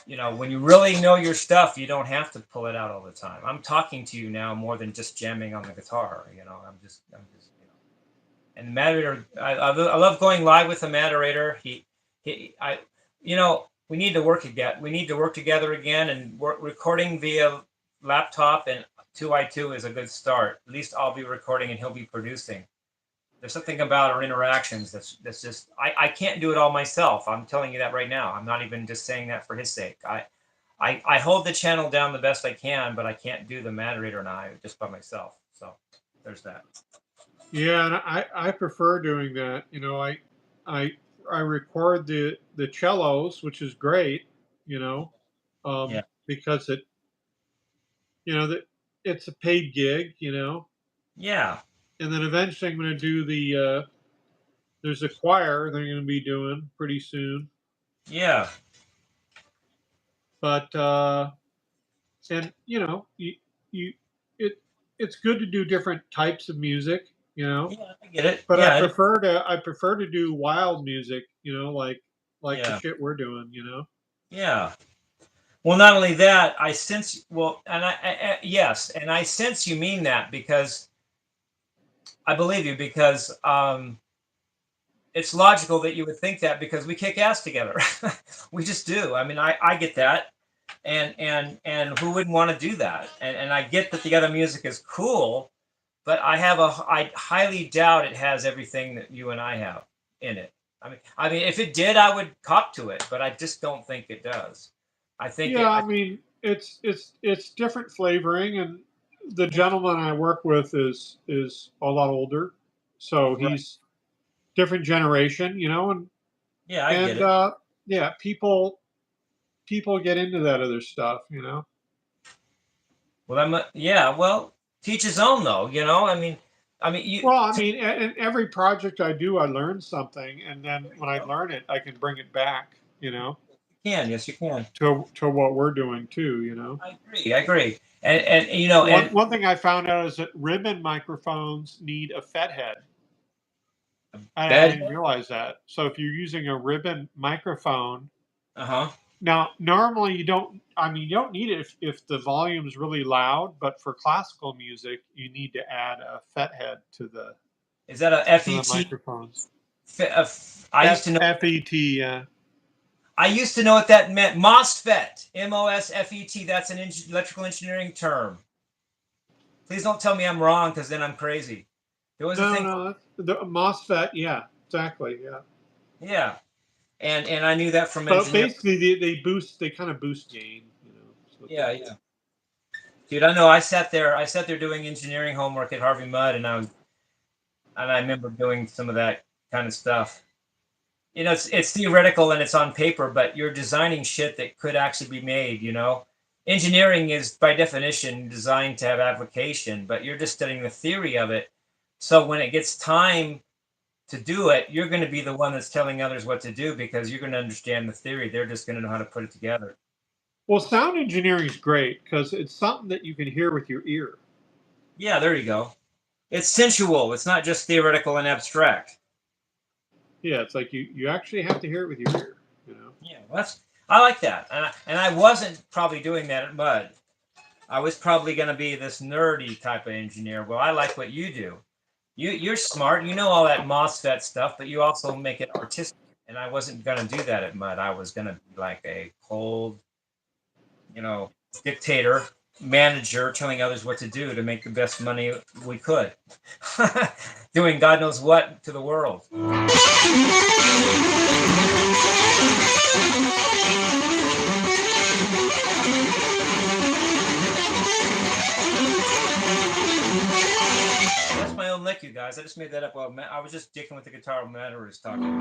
when you really know your stuff, you don't have to pull it out all the time. I'm talking to you now more than just jamming on the guitar. And Matterator, I love going live with the Matterator. We need to work again. We need to work together again, and recording via laptop and 2i2 is a good start. At least I'll be recording and he'll be producing. There's something about our interactions that's just I can't do it all myself. I'm telling you that right now. I'm not even just saying that for his sake. I hold the channel down the best I can, but I can't do the Matterator and I just by myself. So there's that. Yeah, and I prefer doing that. I I record the cellos, which is great. Yeah. Because that it's a paid gig. Yeah. And then eventually I'm going to do there's a choir they're going to be doing pretty soon. Yeah. But and you it it's good to do different types of music. Yeah, I get it. But Yeah. I prefer to do wild music. Like the Yeah. shit we're doing. Yeah. Well, not only that, I sense well, and yes, and I sense you mean that because I believe you because it's logical that you would think that because we kick ass together. We just do. I mean, I get that, and who wouldn't want to do that? And I get that the other music is cool, but I highly doubt it has everything that you and I have in it. I mean, if it did, I would cop to it, but I just don't think it does. I think Yeah, it. I mean, it's different flavoring, and the Yeah, gentleman I work with is a lot older, so right. he's different generation, Yeah, I get and it. yeah, people get into that other stuff. Well, yeah. Well, teach his own, though. I mean, you Well, I mean, in every project I do, I learn something, and then there you when I go. learn it, I can bring it back, You can, yes, you can. to what we're doing too. I agree. I agree. And One thing I found out is that ribbon microphones need a FET head. I bed. didn't realize that. So if you're using a ribbon microphone, Uh huh. now normally you don't. I mean, you don't need it if the volume's really loud. But for classical music, you need to add a FET head Is that a to the FET? microphones. I used to know. FET. I used to know what that meant. MOSFET. MOSFET. That's an electrical engineering term. Please don't tell me I'm wrong, because then I'm crazy. There was a No, thing. no, the MOSFET. Yeah, exactly. Yeah. Yeah, and I knew that from But engineering. basically, they kind of boost gain. That's what they Yeah, do. yeah. Dude, I know. I sat there doing engineering homework at Harvey Mudd, and I remember doing some of that kind of stuff. It's theoretical and it's on paper, but you're designing shit that could actually be made. Engineering is by definition designed to have application, but you're just studying the theory of it. So when it gets time to do it, you're going to be the one that's telling others what to do because you're going to understand the theory. They're just going to know how to put it together. Well, sound engineering is great because it's something that you can hear with your ear. Yeah, there you go. It's sensual. It's not just theoretical and abstract. Yeah, it's like you actually have to hear it with your ear. Yeah, I like that, and I wasn't probably doing that at Mud. I was probably going to be this nerdy type of engineer. Well, I like what you do. You're smart. You know all that MOSFET stuff, but you also make it artistic. And I wasn't going to do that at Mud. I was going to be like a cold, you know, dictator manager telling others what to do to make the best money we could, doing God knows what to the world. That's my own lick, you guys. I just made that up while I was just dicking with the guitar while Matterator was talking.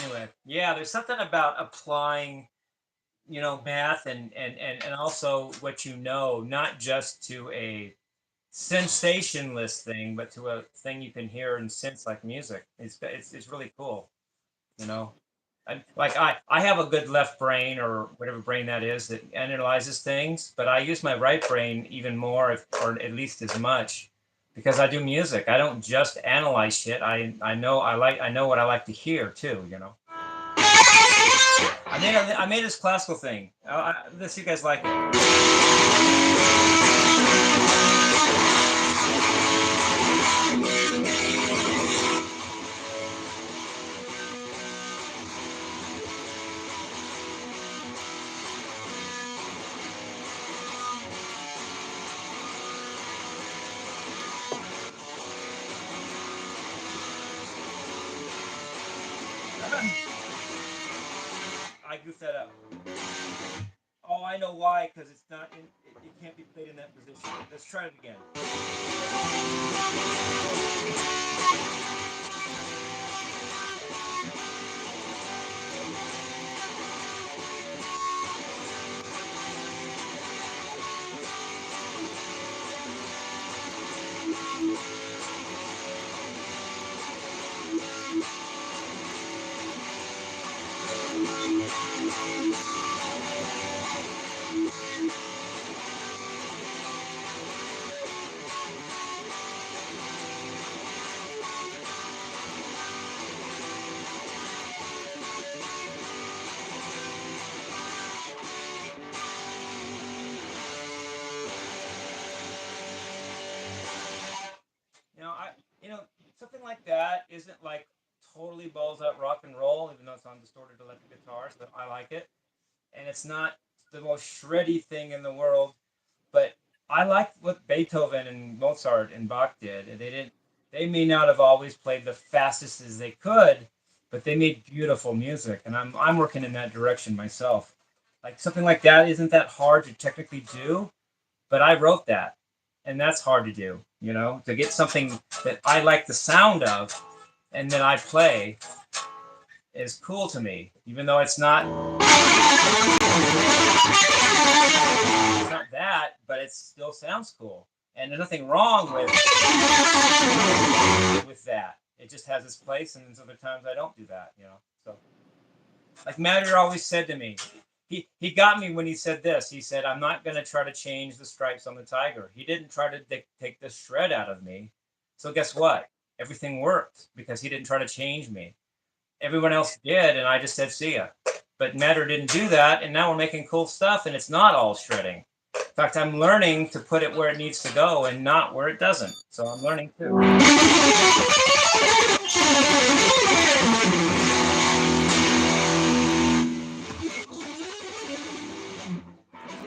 Anyway, yeah, there's something about applying, math and also what not just to a sensationless thing, but to a thing you can hear and sense like music. It's really cool, you know. I have a good left brain or whatever brain that is that analyzes things, but I use my right brain even more, or at least as much, because I do music. I don't just analyze shit. I know what I like to hear too. I made this classical thing. Let's see if you guys like it. I goofed that up. Oh, I know why. Because it's not in. It can't be played in that position. Let's try it again. something like that isn't like totally balls out rock and roll, even though it's on distorted electric guitars. But I like it, and it's not the most shreddy thing in the world. But I like what Beethoven and Mozart and Bach did, and they didn't. They may not have always played the fastest as they could, but they made beautiful music, and I'm working in that direction myself. Like something like that isn't that hard to technically do, but I wrote that, and that's hard to do. To get something that I like the sound of, and then I play is cool to me, even though it's not that, but it still sounds cool. And there's nothing wrong with that. It just has its place, and then other times I don't do that. So, like Matterator always said to me, he got me when he said this. He said, "I'm not going to try to change the stripes on the tiger." He didn't try to take the shred out of me. So guess what? Everything worked because he didn't try to change me. Everyone else did, and I just said, "See ya." But Matter didn't do that, and now we're making cool stuff, and it's not all shredding. In fact, I'm learning to put it where it needs to go and not where it doesn't. So I'm learning too.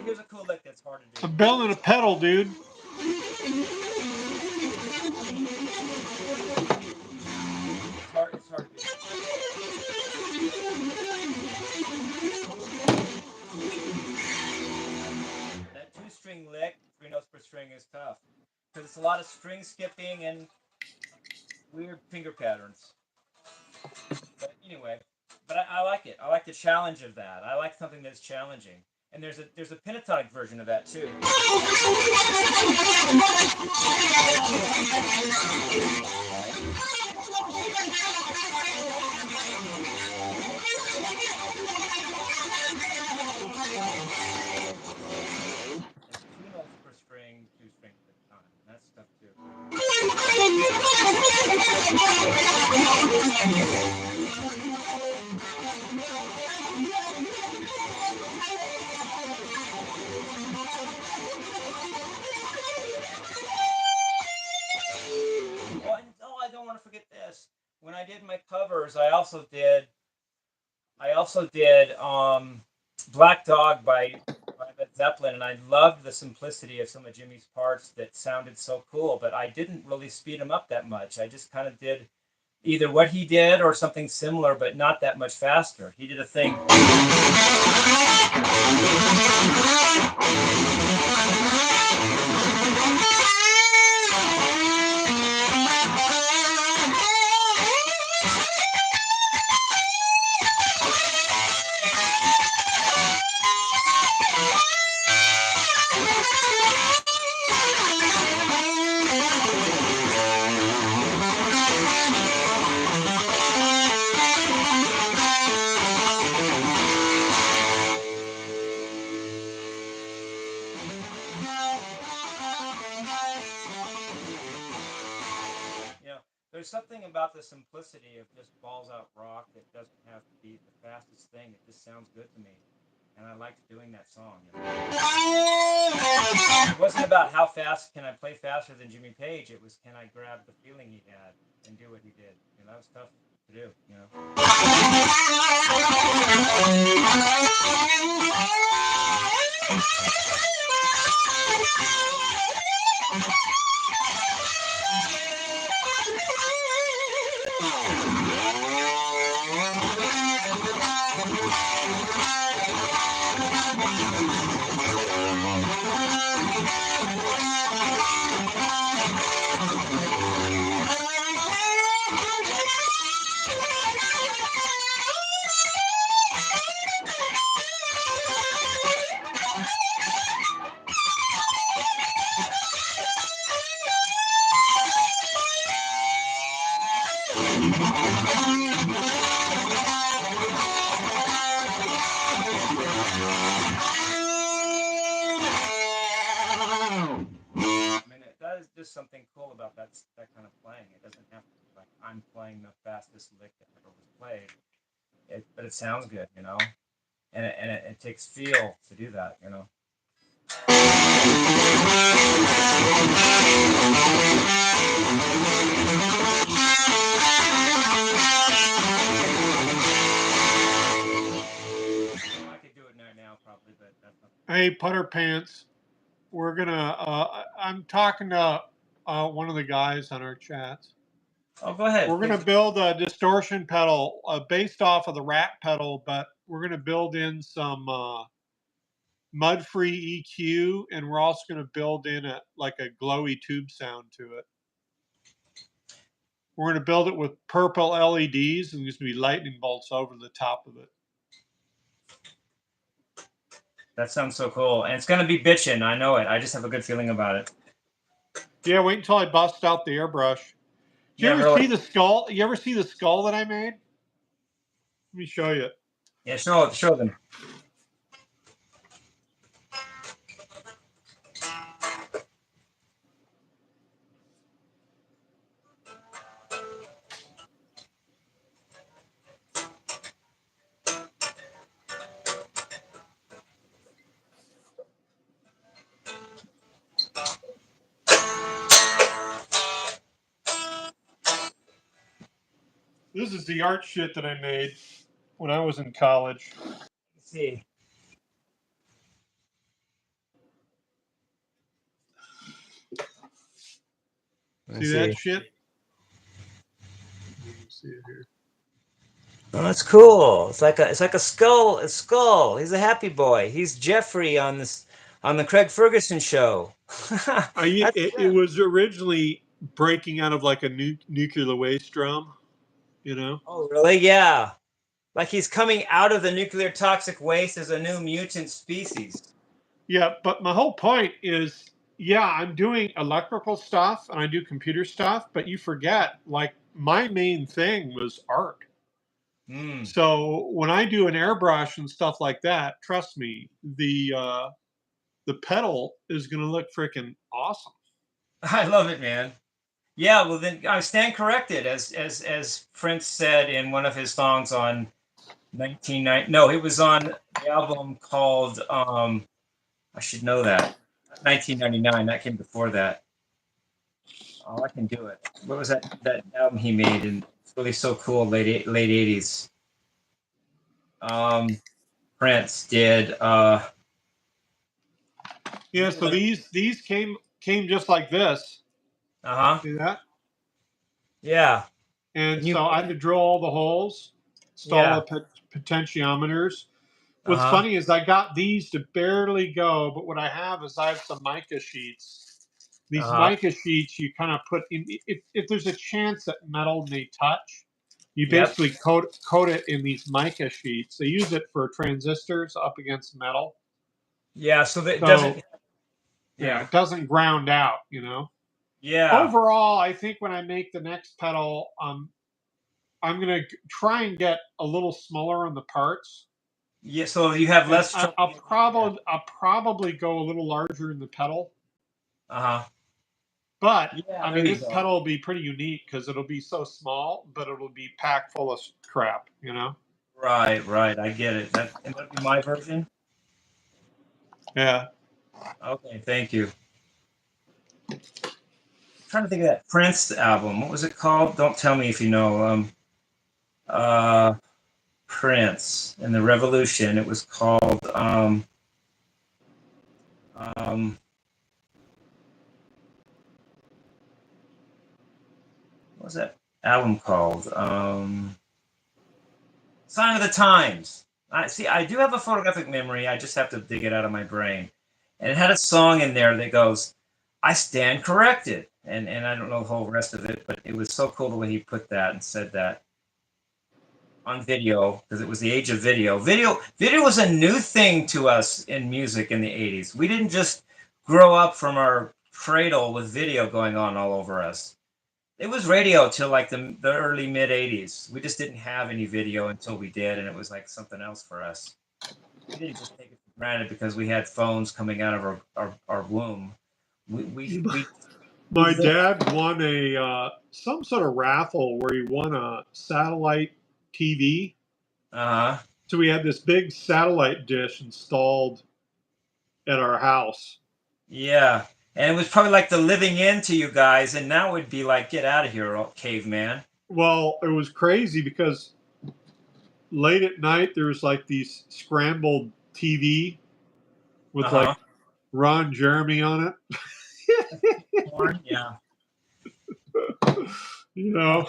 Here's a cool lick that's hard to do. A bell and a pedal, dude. It's hard to do. That 2-string lick, 3 notes per string, is tough because it's a lot of string skipping and weird finger patterns. But anyway, I like it. I like the challenge of that. I like something that's challenging. And there's a pentatonic version of that too. It's 2 notes per string, 2 strings at a time. That's tough too. I don't want to forget this. When I did my covers, I also did Black Dog by Led Zeppelin, and I loved the simplicity of some of Jimmy's parts that sounded so cool, but I didn't really speed them up that much. I just kind of did either what he did or something similar, but not that much faster. He did a thing. There's something about the simplicity of just balls out rock that doesn't have to be the fastest thing. It just sounds good to me, and I liked doing that song. It wasn't about how fast can I play faster than Jimmy Page. It was, can I grab the feeling he had and do what he did. That was tough to do. That is just something cool about that kind of playing. It doesn't have to be like I'm playing the fastest lick that ever was played, but it sounds good, and it takes feel to do that, Hey, Putter Pants, we're gonna. I'm talking to one of the guys on our chats. Oh, go ahead. We're gonna build a distortion pedal based off of the Rat pedal, but we're gonna build in some mud-free EQ, and we're also gonna build in a glowy tube sound to it. We're gonna build it with purple LEDs, and there's gonna be lightning bolts over the top of it. That sounds so cool. And it's going to be bitchin'. I know it. I just have a good feeling about it. Yeah, wait until I bust out the airbrush. Did you ever see the skull? You ever see the skull that I made? Let me show you. Yeah, show them. This is the art shit that I made when I was in college. Let's see. See that shit? You can see it here. Oh, that's cool. It's like a skull. A skull. He's a happy boy. He's Jeffrey on the Craig Ferguson show. It was originally breaking out of like a nuclear waste drum, you know? Oh, really? Yeah. Like he's coming out of the nuclear toxic waste as a new mutant species. Yeah, but my whole point is, yeah, I'm doing electrical stuff and I do computer stuff, but you forget, like, my main thing was art. Mm. So when I do an airbrush and stuff like that, trust me, the pedal is going to look freaking awesome. I love it, man. Yeah, well then I stand corrected, as Prince said in one of his songs on 1990. No, it was on the album called I should know that. 1999. That came before that. Oh, I can do it. What was that album he made? And it's really so cool. Late 80s. Prince did. Yeah. So these came just like this. See that? Yeah. And so I had to drill all the holes, install the potentiometers. What's funny is I got these to barely go, but what I have is I have some mica sheets. These mica sheets you kind of put in. If there's a chance that metal may touch, you basically coat it in these mica sheets. They use it for transistors up against metal. Yeah, so that doesn't. Yeah, it doesn't ground out, you know. Yeah. Overall, I think when I make the next pedal, I'm gonna try and get a little smaller on the parts. Yeah, so you have less. I'll probably go a little larger in the pedal. But yeah, I mean, this pedal will be pretty unique because it'll be so small, but it'll be packed full of crap, you know. Right. I get it. And that'll be my version. Yeah. Okay, thank you. I'm trying to think of that Prince album. What was it called? Don't tell me if you know. Prince and the Revolution. It was called. What was that album called? Sign of the Times. I do have a photographic memory. I just have to dig it out of my brain. And it had a song in there that goes, "I stand corrected." And I don't know the whole rest of it, but it was so cool the way he put that and said that on video, because it was the age of video. Video was a new thing to us in music in the 80s. We didn't just grow up from our cradle with video going on all over us. It was radio till like the early mid 80s. We just didn't have any video until we did, and it was like something else for us. We didn't just take it for granted because we had phones coming out of our womb. My dad won some sort of raffle where he won a satellite TV. So we had this big satellite dish installed at our house. Yeah. And it was probably like the living in to you guys, and now it would be like, get out of here, caveman. Well, it was crazy because late at night there was like these scrambled TV with like Ron Jeremy on it. Porn, yeah. You know,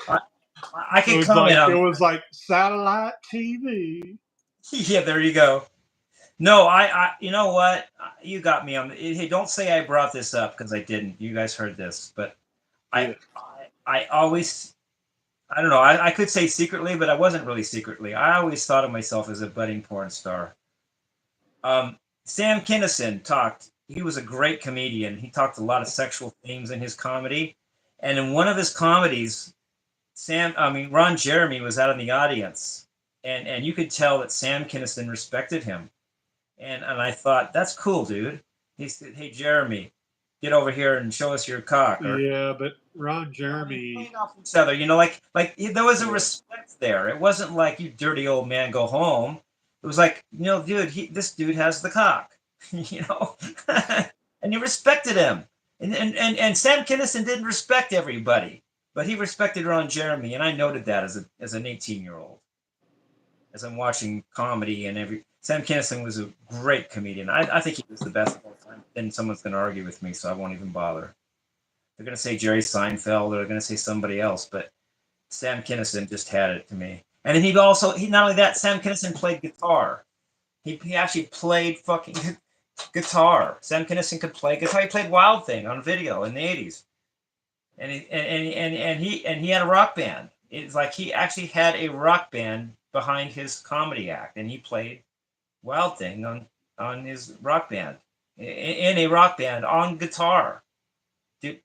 I can comment on it was like satellite TV. Yeah, there you go. No, you know what? You got me on. Hey, don't say I brought this up because I didn't. You guys heard this, but I always, I don't know. I could say secretly, but I wasn't really secretly. I always thought of myself as a budding porn star. Sam Kinison talked. He was a great comedian. He talked a lot of sexual themes in his comedy, and in one of his comedies, Ron Jeremy was out in the audience, and you could tell that Sam Kinison respected him. And I thought, that's cool, dude. He said, hey, Jeremy, get over here and show us your cock. Yeah, but Ron Jeremy. Off each other, like there was a respect there. It wasn't like, you dirty old man, go home. It was like, dude, this dude has the cock, and you respected him. And Sam Kinison didn't respect everybody, but he respected Ron Jeremy, and I noted that as an 18-year-old. As I'm watching comedy and Sam Kinison was a great comedian. I think he was the best of all time. Then someone's going to argue with me, so I won't even bother. They're going to say Jerry Seinfeld, or they're going to say somebody else, but Sam Kinison just had it to me. And then not only that, Sam Kinison played guitar. He actually played fucking guitar. Sam Kinison could play guitar. He played Wild Thing on video in the 80s. And he had a rock band. It's like he actually had a rock band behind his comedy act, and he played Wild Thing on his rock band, in a rock band on guitar. Dude,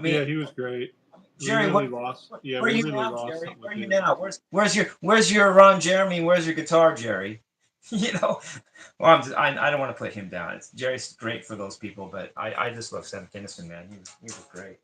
yeah, he was great. Jerry, where are you now, Jerry? Where are you now? Where's your Ron Jeremy? Where's your guitar, Jerry? Well, I don't want to put him down. Jerry's great for those people, but I just love Sam Kinison, man. He was great.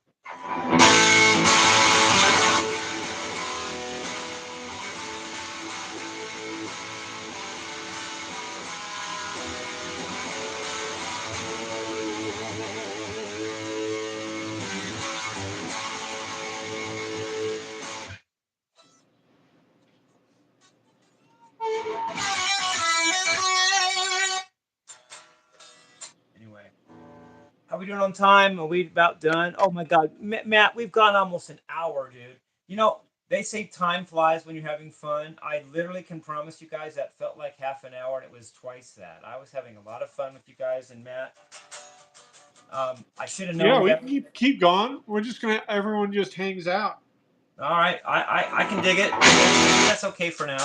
Anyway, how are we doing on time? Are we about done? Oh my God, Matt, we've gone almost an hour, dude. They say time flies when you're having fun. I literally can promise you guys that felt like half an hour, and it was twice that. I was having a lot of fun with you guys, and Matt. I should have known. Yeah, we can keep going. We're just everyone just hangs out. All right, I can dig it. That's okay for now.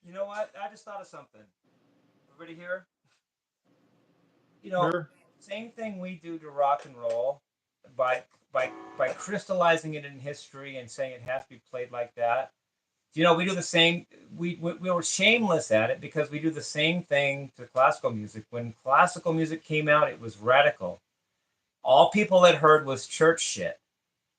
You know what? I just thought of something. Everybody here? Sure. Same thing we do to rock and roll by crystallizing it in history and saying it has to be played like that. We do the same. We were shameless at it because we do the same thing to classical music. When classical music came out, it was radical. All people had heard was church shit.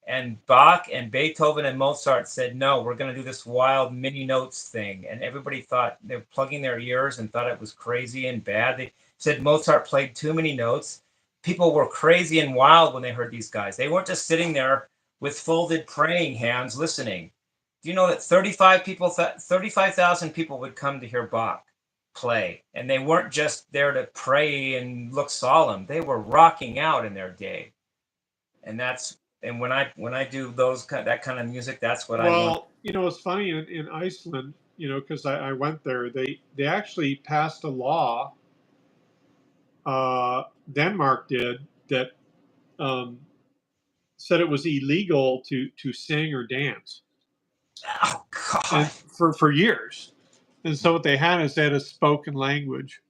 And Bach and Beethoven and Mozart said, no, we're going to do this wild mini notes thing. And everybody thought they were plugging their ears and thought it was crazy and bad. They said Mozart played too many notes. People were crazy and wild when they heard these guys. They weren't just sitting there with folded praying hands listening. Do you know that 35,000 people would come to hear Bach play? And they weren't just there to pray and look solemn. They were rocking out in their day. And that's And when I do that kind of music, that's what I want. Well, it's funny in Iceland, because I went there. They actually passed a law. Denmark did that, um, said it was illegal to sing or dance, Oh God. and for years. And so what they had is they had a spoken language.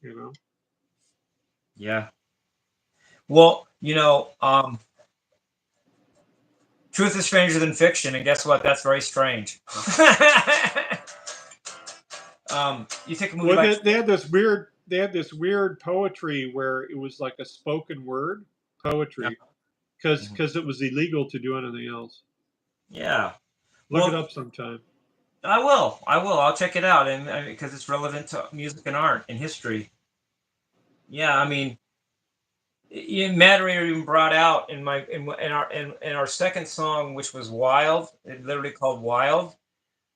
You know. Yeah. Well, truth is stranger than fiction, and guess what? That's very strange. You take a movie Well, like they had this weird poetry where it was like a spoken word poetry because it was illegal to do anything else. yeah. Look it Well, up sometime. I will. I will. I'll check it out, and because it's relevant to music and art and history. Yeah, I mean, Matterator even brought out in our second song, which was Wild, it literally called Wild.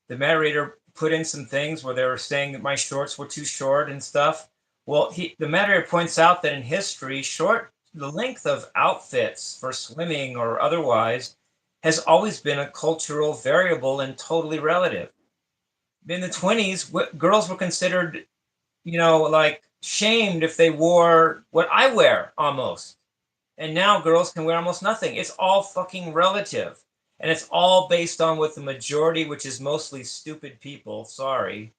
The Matterator put in some things where they were saying that my shorts were too short and stuff. Well, the Matterator points out that in history, the length of outfits for swimming or otherwise has always been a cultural variable and totally relative. In the 20s, girls were considered, like shamed if they wore what I wear almost. And now girls can wear almost nothing. It's all fucking relative. And it's all based on what the majority, which is mostly stupid people, sorry,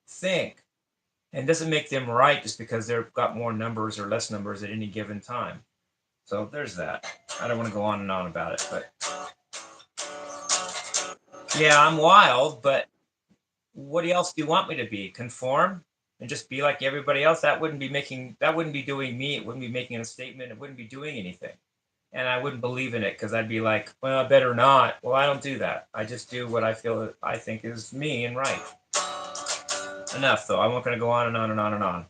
think. And it doesn't make them right just because they've got more numbers or less numbers at any given time. So there's that. I don't want to go on and on about it, but yeah, I'm wild, but what else do you want me to be? Conform and just be like everybody else? That wouldn't be doing me. It wouldn't be making a statement. It wouldn't be doing anything. And I wouldn't believe in it because I'd be like, well, I better not. Well, I don't do that. I just do what I think is me and right. Enough, though. I'm not going to go on and on and on and on.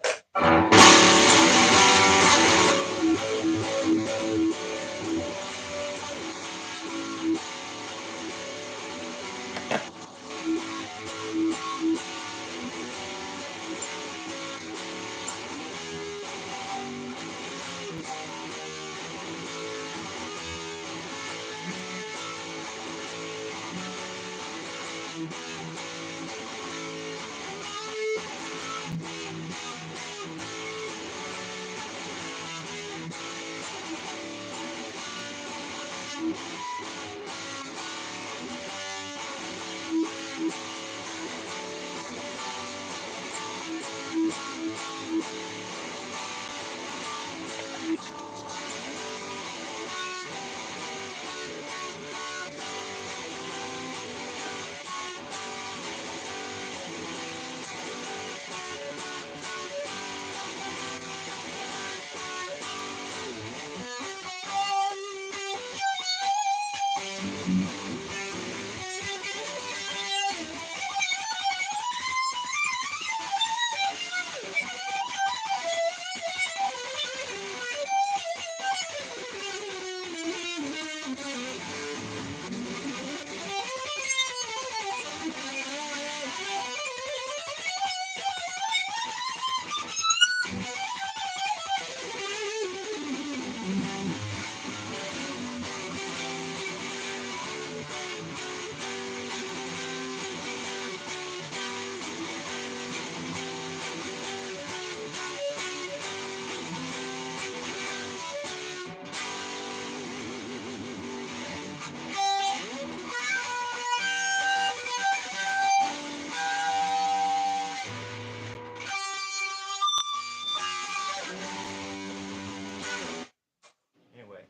Anyway,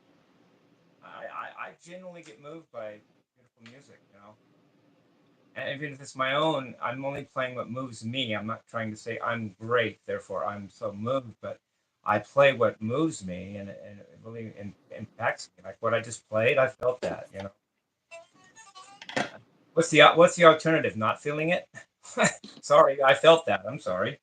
I genuinely get moved by beautiful music. And even if it's my own, I'm only playing what moves me. I'm not trying to say I'm great, therefore I'm so moved, but I play what moves me, and it really impacts me. Like what I just played, I felt that. What's the alternative? Not feeling it? Sorry, I felt that. I'm sorry.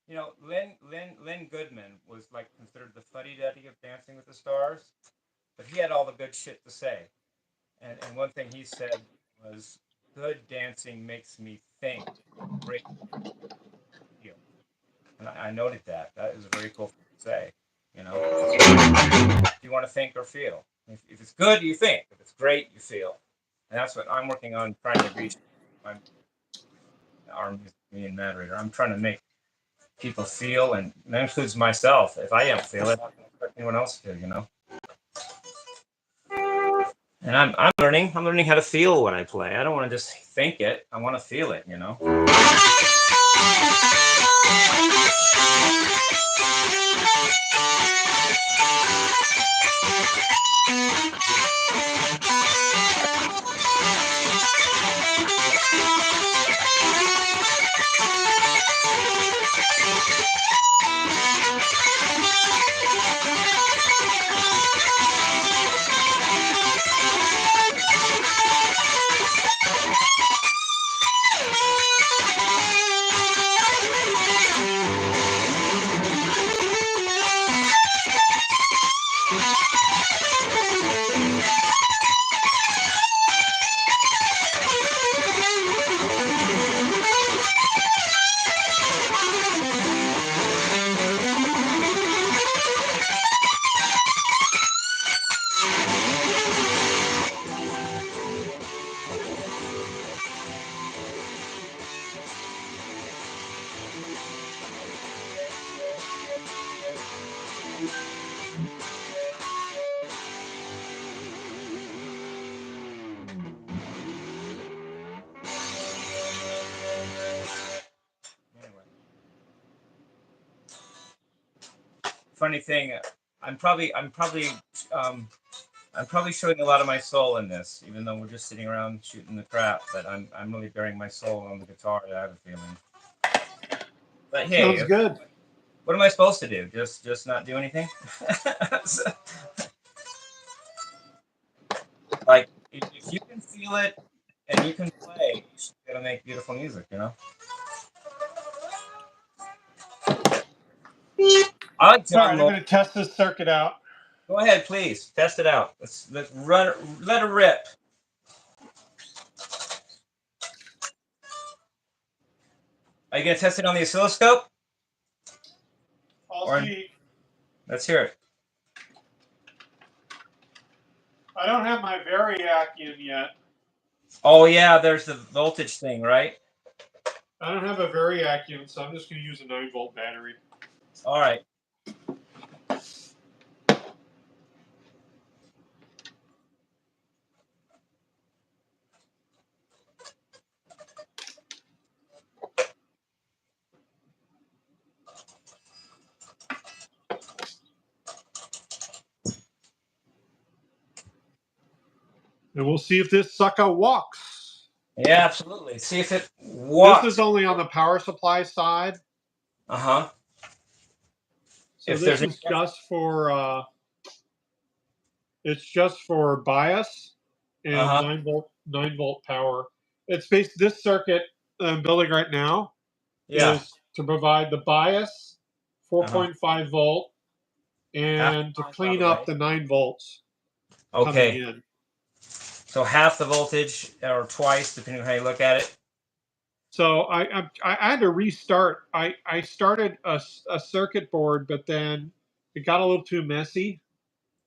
You know, Lynn Goodman was like considered the fuddy-duddy of Dancing with the Stars, but he had all the good shit to say. And one thing he said was, "Good dancing makes me think. Great feel." And I noted that. That is a very cool thing to say. You know, if you want to think or feel. If it's good, you think. If it's great, you feel. And that's what I'm working on trying to reach. My arm, me and Matterator. I'm trying to make people feel, and that includes myself. If I don't feel it, I don't expect anyone else to. You know. And I'm learning. I'm learning how to feel when I play. I don't want to just think it. I want to feel it. You know. Anyway, funny thing, I'm probably I'm probably um, I'm probably showing a lot of my soul in this, even though we're just sitting around shooting the crap. But I'm really bearing my soul on the guitar. I have a feeling. But hey, Sounds good. what am I supposed to do? Just not do anything? Like if you can feel it and you can play, you should be able to make beautiful music. You know. I like All John right, I'm Lord. going to test this circuit out. Go ahead, please test it out. Let's run. Let it rip. Are you gonna test it on the oscilloscope? I'll Or see. let's hear it. I don't have my variac in yet. Oh yeah, there's the voltage thing, right? I don't have a variac in, so I'm just going to use a 9-volt battery. All right. And we'll see if this sucker walks. Yeah, absolutely. See if it This is walks. only on the power supply side. Uh-huh. So If this there's is just for it's just for bias and uh-huh. 9-volt power. It's based this circuit I'm building right now Yeah. is to provide the bias Uh-huh. 4.5 volt Half and to the by clean the up way. the 9 volts coming Okay. in. So half the voltage or twice, depending on how you look at it. So I had to restart. I started a circuit board, but then it got a little too messy.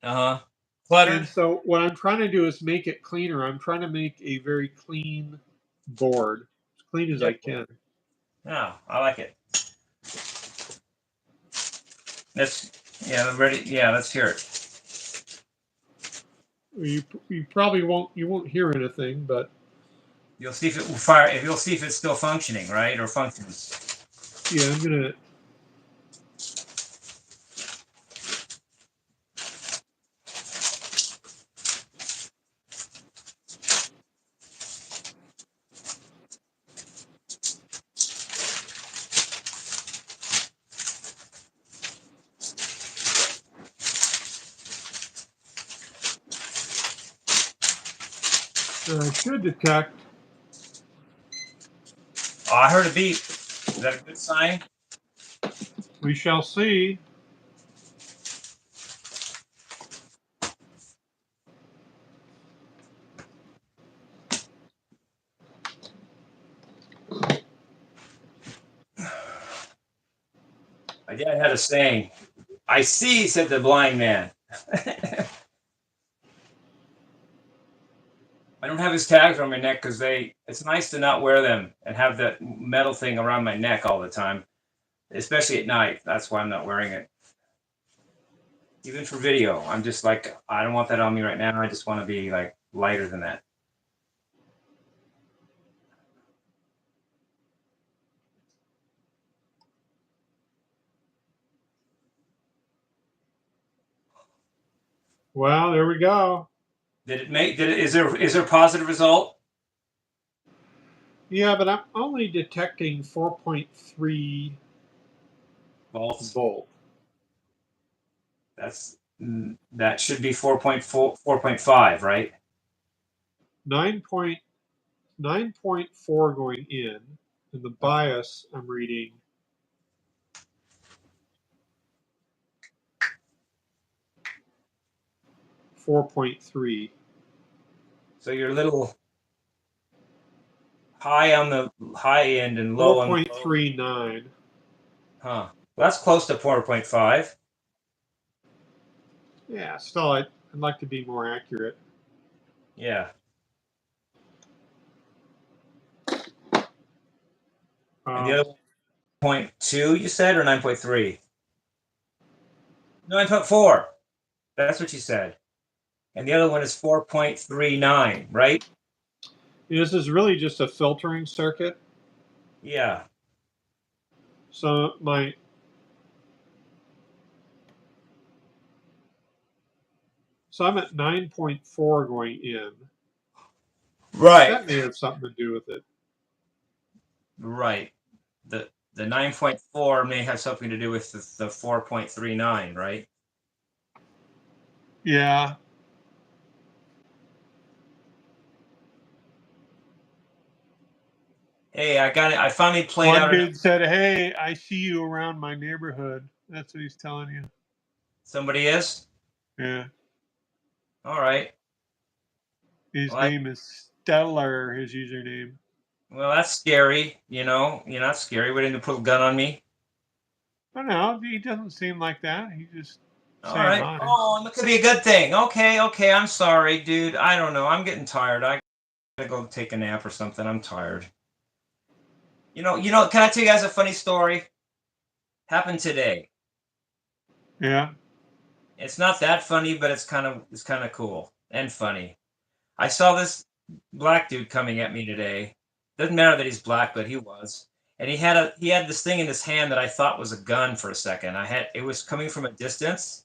Uh-huh. And Cluttered. so what I'm trying to do is make it cleaner. I'm trying to make a very clean board, as clean as Yeah. I can. Yeah, I like it. Let's yeah, ready. Yeah, let's hear it. You probably won't hear anything, but You'll see if it will fire. If you'll see if it's still functioning, right, or functions. yeah, I'm gonna. I should detect. Oh, I heard a beep. Is that a good sign? We shall see. My dad had a saying, "I see," said the blind man. I don't have his tags on my neck because it's nice to not wear them and have that metal thing around my neck all the time, especially at night. That's why I'm not wearing it. Even for video, I'm just like, I don't want that on me right now. I just want to be like lighter than that. Well, there we go. Is there a positive result? Yeah, but I'm only detecting 4.3 volts. Volt. That should be 4.4, 4.5, right? 9.4 going in, and the bias I'm reading 4.3. So you're a little high on the high end and low on the 4.39. Huh. Well, that's close to 4.5. Yeah, still, I'd like to be more accurate. Yeah. And the other 0.2, you said, or 9.3? 9.4. That's what you said. And the other one is 4.39, right? This is really just a filtering circuit. Yeah. So I'm at 9.4 going in. Right. That may have something to do with it. Right. The 9.4 may have something to do with the 4.39, right? Yeah. Hey, I got it. I finally played One out. dude said, "Hey, I see you around my neighborhood." That's what he's telling you. Somebody is? Yeah. All right. His name is Stellar, his username. Well, that's scary. You're not scary. Waiting to put a gun on me. I don't know. He doesn't seem like that. He just All saying right. hi. Oh, it could be a good thing. Okay. I'm sorry, dude. I don't know. I'm getting tired. I gotta go take a nap or something. I'm tired. Can I tell you guys a funny story? Happened today. Yeah. It's not that funny, but it's kind of cool and funny. I saw this black dude coming at me today. Doesn't matter that he's black, but he was. And he had this thing in his hand that I thought was a gun for a second. It was coming from a distance,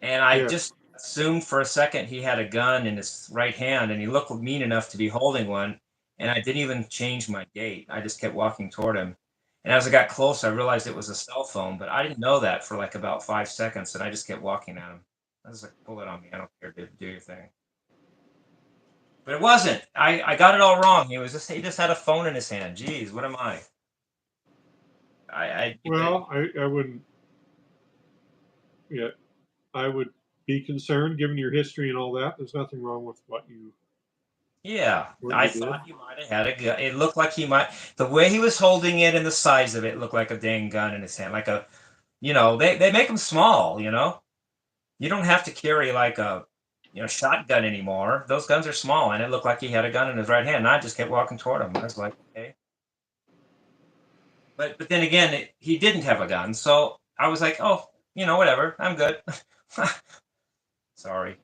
and I just assumed for a second he had a gun in his right hand, and he looked mean enough to be holding one. And I didn't even change my gait. I just kept walking toward him. And as I got close, I realized it was a cell phone, but I didn't know that for like about 5 seconds, and I just kept walking at him. I was like, pull it on me. I don't care, dude. Do your thing. But it wasn't. I got it all wrong. He just had a phone in his hand. Jeez, what am I? Well, I wouldn't. Yeah, I would be concerned given your history and all that. There's nothing wrong with what you. Yeah, I did. thought he might have had a gun. It looked like he might. The way he was holding it and the size of it looked like a dang gun in his hand. Like they make them small. You don't have to carry like a shotgun anymore. Those guns are small, and it looked like he had a gun in his right hand. And I just kept walking toward him. I was like, okay. But then again, he didn't have a gun, so I was like, oh, whatever, I'm good. Sorry.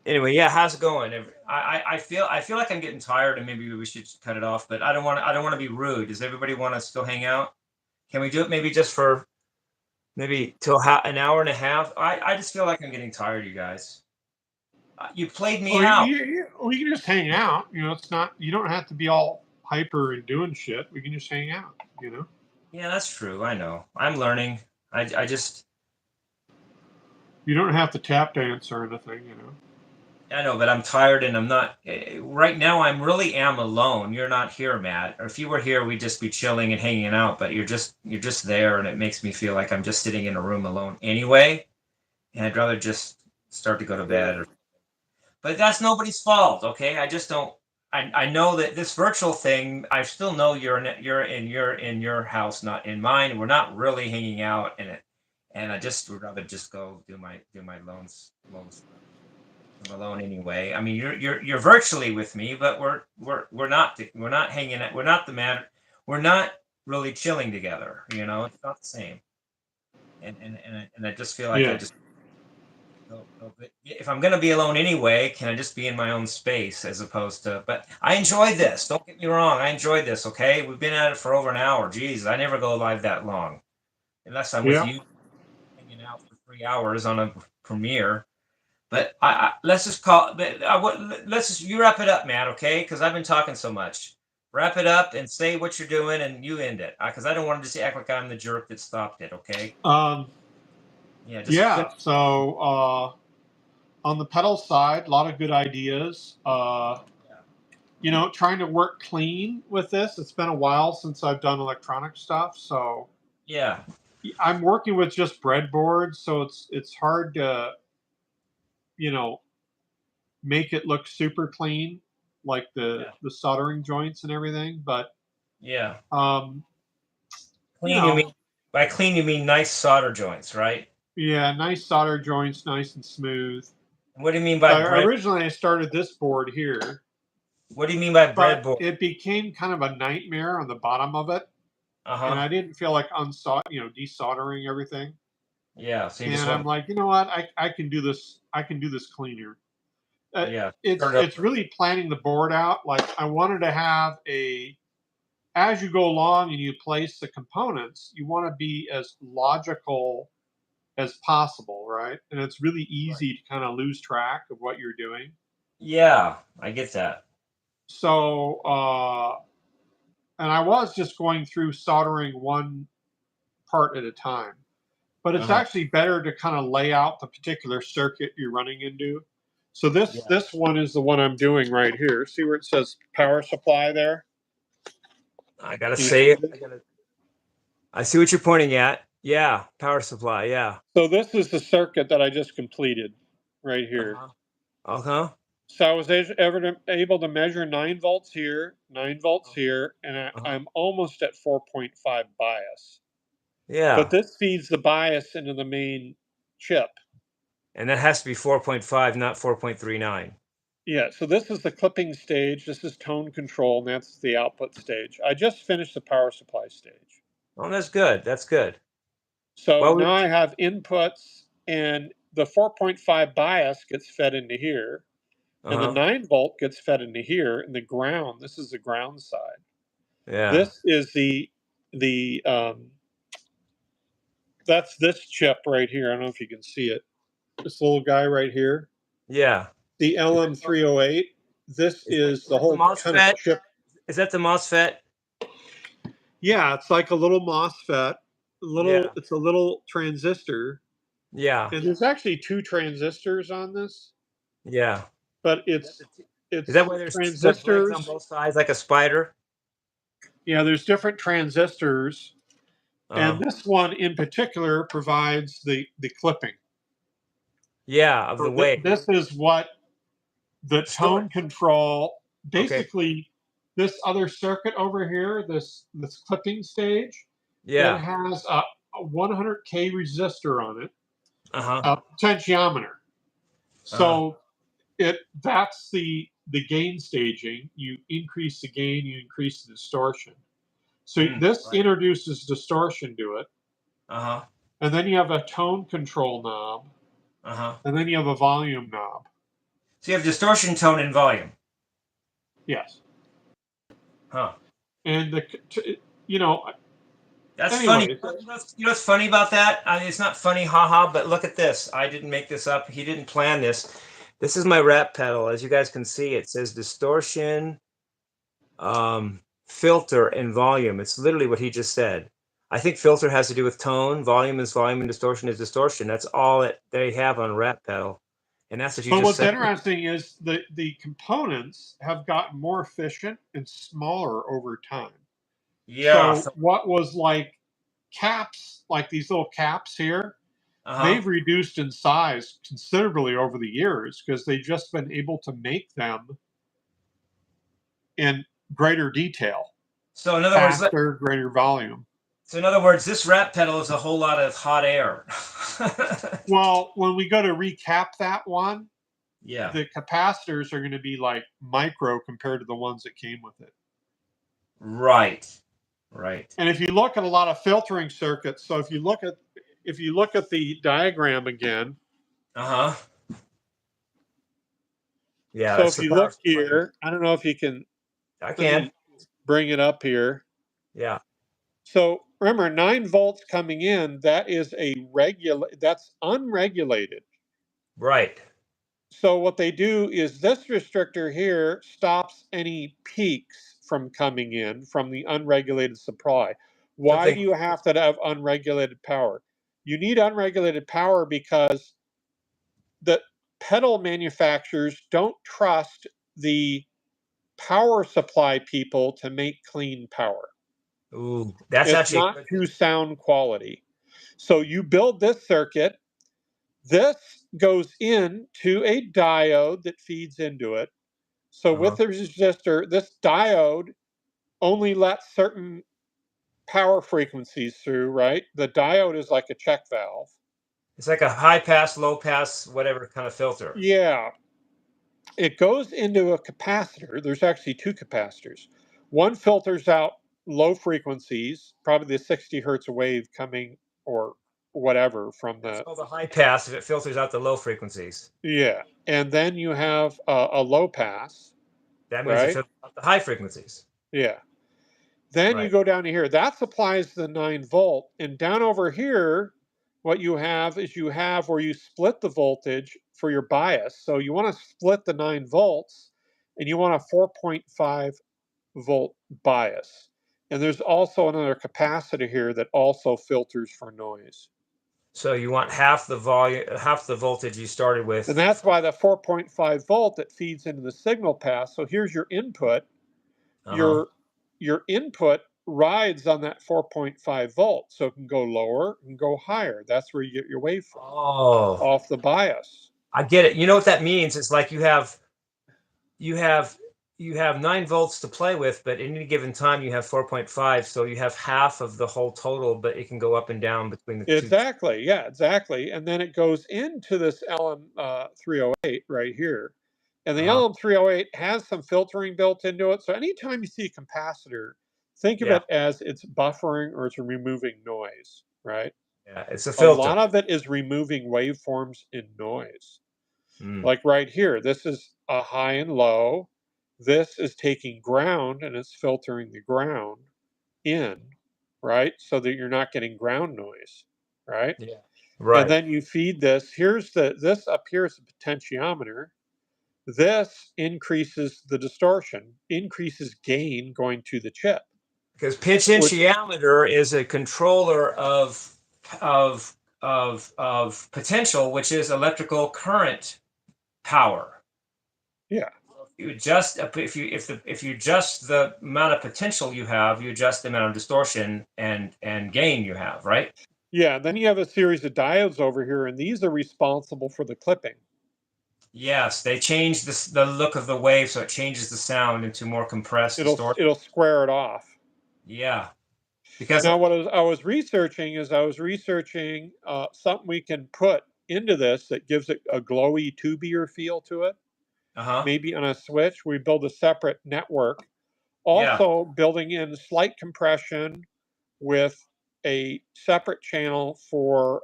Anyway, yeah, how's it going? I feel like I'm getting tired, and maybe we should just cut it off. But I don't want to be rude. Does everybody want to still hang out? Can we do it maybe just for maybe till an hour and a half? I just feel like I'm getting tired, you guys. You played me out. We can just hang out. It's not. You don't have to be all hyper and doing shit. We can just hang out. Yeah, that's true. I know. I'm learning. I just. You don't have to tap dance or anything. I know, but I'm tired and I'm not right now. I'm really am alone. You're not here, Matt. Or if you were here, we'd just be chilling and hanging out. But you're just there, and it makes me feel like I'm just sitting in a room alone anyway. And I'd rather just start to go to Yeah. bed. But that's nobody's fault, okay? I just don't. I know that this virtual thing. I still know you're in your house, not in mine. We're not really hanging out in it, and I just would rather just go do my loans. I'm alone anyway. I mean, you're virtually with me, but we're not hanging out. We're not the matter. We're not really chilling together. It's not the same. And I just feel like I Yeah. just if I'm gonna be alone anyway, can I just be in my own space as opposed to? But I enjoyed this. Don't get me wrong. I enjoyed this. Okay, we've been at it for over an hour. Jeez, I never go live that long unless I'm with Yeah. you hanging out for 3 hours on a premiere. But let's just call. Let's just you wrap it up, man. Okay, because I've been talking so much. Wrap it up and say what you're doing, and you end it. Because I don't want to just act like I'm the jerk that stopped it. Okay. Um, Yeah. Just yeah. finish. So on the pedal side, a lot of good ideas. Trying to work clean with this. It's been a while since I've done electronic stuff, so Yeah. I'm working with just breadboards, so it's hard to you know make it look super clean, like the Yeah. the soldering joints and everything. But Yeah. um, you Clean. You know, mean by clean? You mean nice solder joints, right? yeah, nice solder joints, nice and smooth. What do you mean by bread? Originally, I started this board here, What do you mean by but breadboard? it became kind of a nightmare on the bottom of it, Uh and huh. I didn't feel like desoldering everything. Yeah. So you just And I'm want. like, you know what? I can do this. I can do this cleaner. Yeah. It's Turn it it's over. really planning the board out. Like I wanted to have as you go along and you place the components, you want to be as logical as possible, right? And it's really Right. easy to kind of lose track of what you're doing. Yeah, I get that. So, and I was just going through soldering one part at a time, but Uh it's huh. actually better to kind of lay out the particular circuit you're running into. So this Yeah. this one is the one I'm doing right here. See where it says power supply there? I gotta Do you say see it. this? I see what you're pointing at. Yeah, power supply. Yeah. So this is the circuit that I just completed right Uh here. huh. Uh huh. So I was able to measure 9 volts here, 9 volts here, and Uh huh. I'm almost at 4.5 bias. But Yeah, this feeds the bias into the main chip. and that has to be 4.5, not 4.39. Yeah, so this is the clipping stage, this is tone control, and that's the output stage. I just finished the power supply stage. Oh, that's good. That's good. So Well, we. now I have inputs, and the 4.5 bias gets fed into here, Uh and the huh. 9 volt gets fed into here, and the ground, this is the ground side. Yeah. This is the that's this chip right here. I don't know if you can see it. This little guy right here, Yeah. the Is that, LM308. This is is the that the whole kind of MOSFET? chip. Is that the MOSFET? Yeah, it's like a little MOSFET. Yeah. It's a little transistor, Yeah. and there's actually two transistors on this, Yeah. but Is that, the t- is that it's why there's split legs on transistors. both sides like a spider? Yeah, there's different transistors, and Uh, this one in particular provides the clipping. yeah, of the So wave. this is what the tone Storage. control. Okay. Basically, this other circuit over here, this clipping stage, it Yeah. has a 100K resistor on it, Uh huh. a potentiometer. Uh huh. So that's the gain staging. You increase the gain, you increase the distortion. So this Right. introduces distortion to it, Uh huh. and then you have a tone control knob, Uh huh. and then you have a volume knob. So you have distortion, tone, and volume. Yes, Huh. and you know, That's funny. anyways, What's funny about that? I mean, it's not funny, haha, but look at this. I didn't make this up. He didn't plan this. This is my rap pedal. As you guys can see, it says distortion, filter, and volume. It's literally what he just said. I think filter has to do with tone, volume is volume, and distortion is distortion. That's all that they have on rap pedal. And that's what you But just what's said. interesting is the components have gotten more efficient and smaller over time. Yeah. So So, what was like caps, like these little caps here, uh-huh. they've reduced in size considerably over the years because they've just been able to make them in greater detail, So in other words, faster, greater volume. this rat pedal is a whole lot of hot air. Well, when we go to recap that one, Yeah. the capacitors are going to be like micro compared to the ones that came with it. Right. Right. And if you look at a lot of filtering circuits, so if you look at the diagram again, Uh-huh. Yeah, so that's if the you power look supply. here, I don't know if you can, I let can. me bring it up here. Yeah. So remember, 9 volts coming in, that's unregulated. Right. So what they do is this restrictor here stops any peaks from coming in from the unregulated supply. So Why do you have to have unregulated power? You need unregulated power because the pedal manufacturers don't trust the power supply people to make clean power. ooh, that's It's actually a not good thing. to sound quality. So you build this circuit. This goes into a diode that feeds into it. So with Uh-huh. the resistor, this diode only lets certain power frequencies through, right? The diode is like a check valve. It's like a high pass, low pass, whatever kind of filter. Yeah. It goes into a capacitor. There's actually 2 capacitors. One filters out low frequencies, probably the 60 hertz wave coming or whatever from That's the, called a high pass if it filters out the low frequencies. yeah. And then you have a low pass, That means it right? filters out the high frequencies. Yeah. Then you Right. go down to here. That supplies the 9 volt. And down over here, what you have is you have where you split the voltage for your bias. So you want to split the 9 volts and you want a 4.5 volt bias. And there's also another capacitor here that also filters for noise. So you want half the volume, half the voltage you started And with. that's why the 4.5 volt that feeds into the signal path. So here's your input. Uh-huh. Your your input rides on that 4.5 volt, so it can go lower and go higher. That's where you get your waveform Oh, off the bias. I get it. You know what that means? It's like you have you have 9 volts to play with, but at any given time you have 4.5, so you have half of the whole total, but it can go up and down between the two. Exactly. Yeah, exactly. And then it goes into this LM308 right here. And the Uh-huh. LM308 has some filtering built into it. So anytime you see a capacitor, think of Yeah. it as it's buffering or it's removing noise, right? Yeah. It's a A lot filter. of it is removing waveforms in noise. Mm. Like right here, this is a high and low. This is taking ground and it's filtering the ground in, right? So that you're not getting ground noise, right? Yeah. And Right. then you feed this. This up here is a potentiometer. This increases the distortion, increases gain going to the chip, Because which, potentiometer is a controller of of potential, which is electrical current power. yeah. You adjust if you adjust the amount of potential you have, you adjust the amount of distortion and gain you have, right? Yeah, and then you have a series of diodes over here, and these are responsible for the clipping. Yes, they change the look of the wave so it changes the sound into more compressed distortion. It'll square it off. Yeah, because Now, what I was researching is I was researching something we can put into this that gives it a glowy, tubier feel to it. uh-huh. Maybe on a switch, we build a separate network. Yeah. Also, building in slight compression with a separate channel for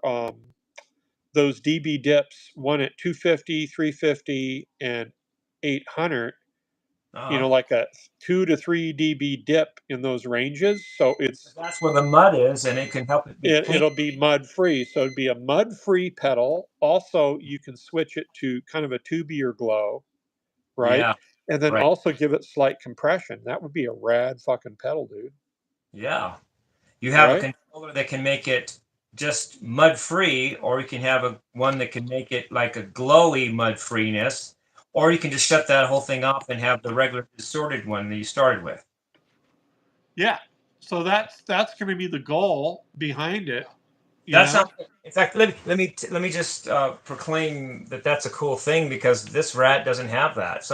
those dB dips, one at 250, 350, and 800. Uh-huh. Like a 2 to 3 dB dip in those ranges. So That's where the mud is, and it can help it be clean. it'll be mud free. So it'd be a mud free pedal. Also, you can switch it to kind of a tubier glow, right? Yeah, And then right. also give it slight compression. That would be a rad fucking pedal, dude. Yeah. You have a Right? controller that can make it just mud free, or you can have one that can make it like a glowy mud freeness, or you can just shut that whole thing off and have the regular distorted one that you started with. Yeah. So that's going to be the goal behind it. That sounds. In fact, let me just proclaim that that's a cool thing because this rat doesn't have that.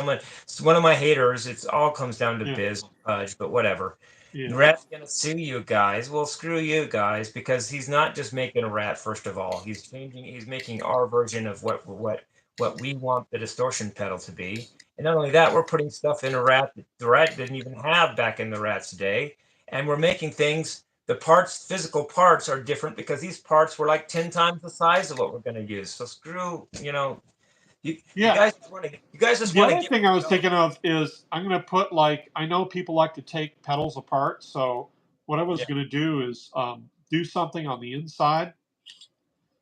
One of my haters. It all comes down to biz pudge, but whatever. The rat's gonna sue you guys. Well, screw you guys because he's not just making a rat. First of all, he's changing. He's making our version of what we want the distortion pedal to be. And not only that, we're putting stuff in a rat that the rat didn't even have back in the rat's day, and we're making things the parts, physical parts, are different because these parts were like 10 times the size of what we're going to use. So screw, you guys just want to, you guys just The want to other get. thing I was thinking of is I'm going to put I know people like to take pedals apart. So what I was going to do is do something on the inside.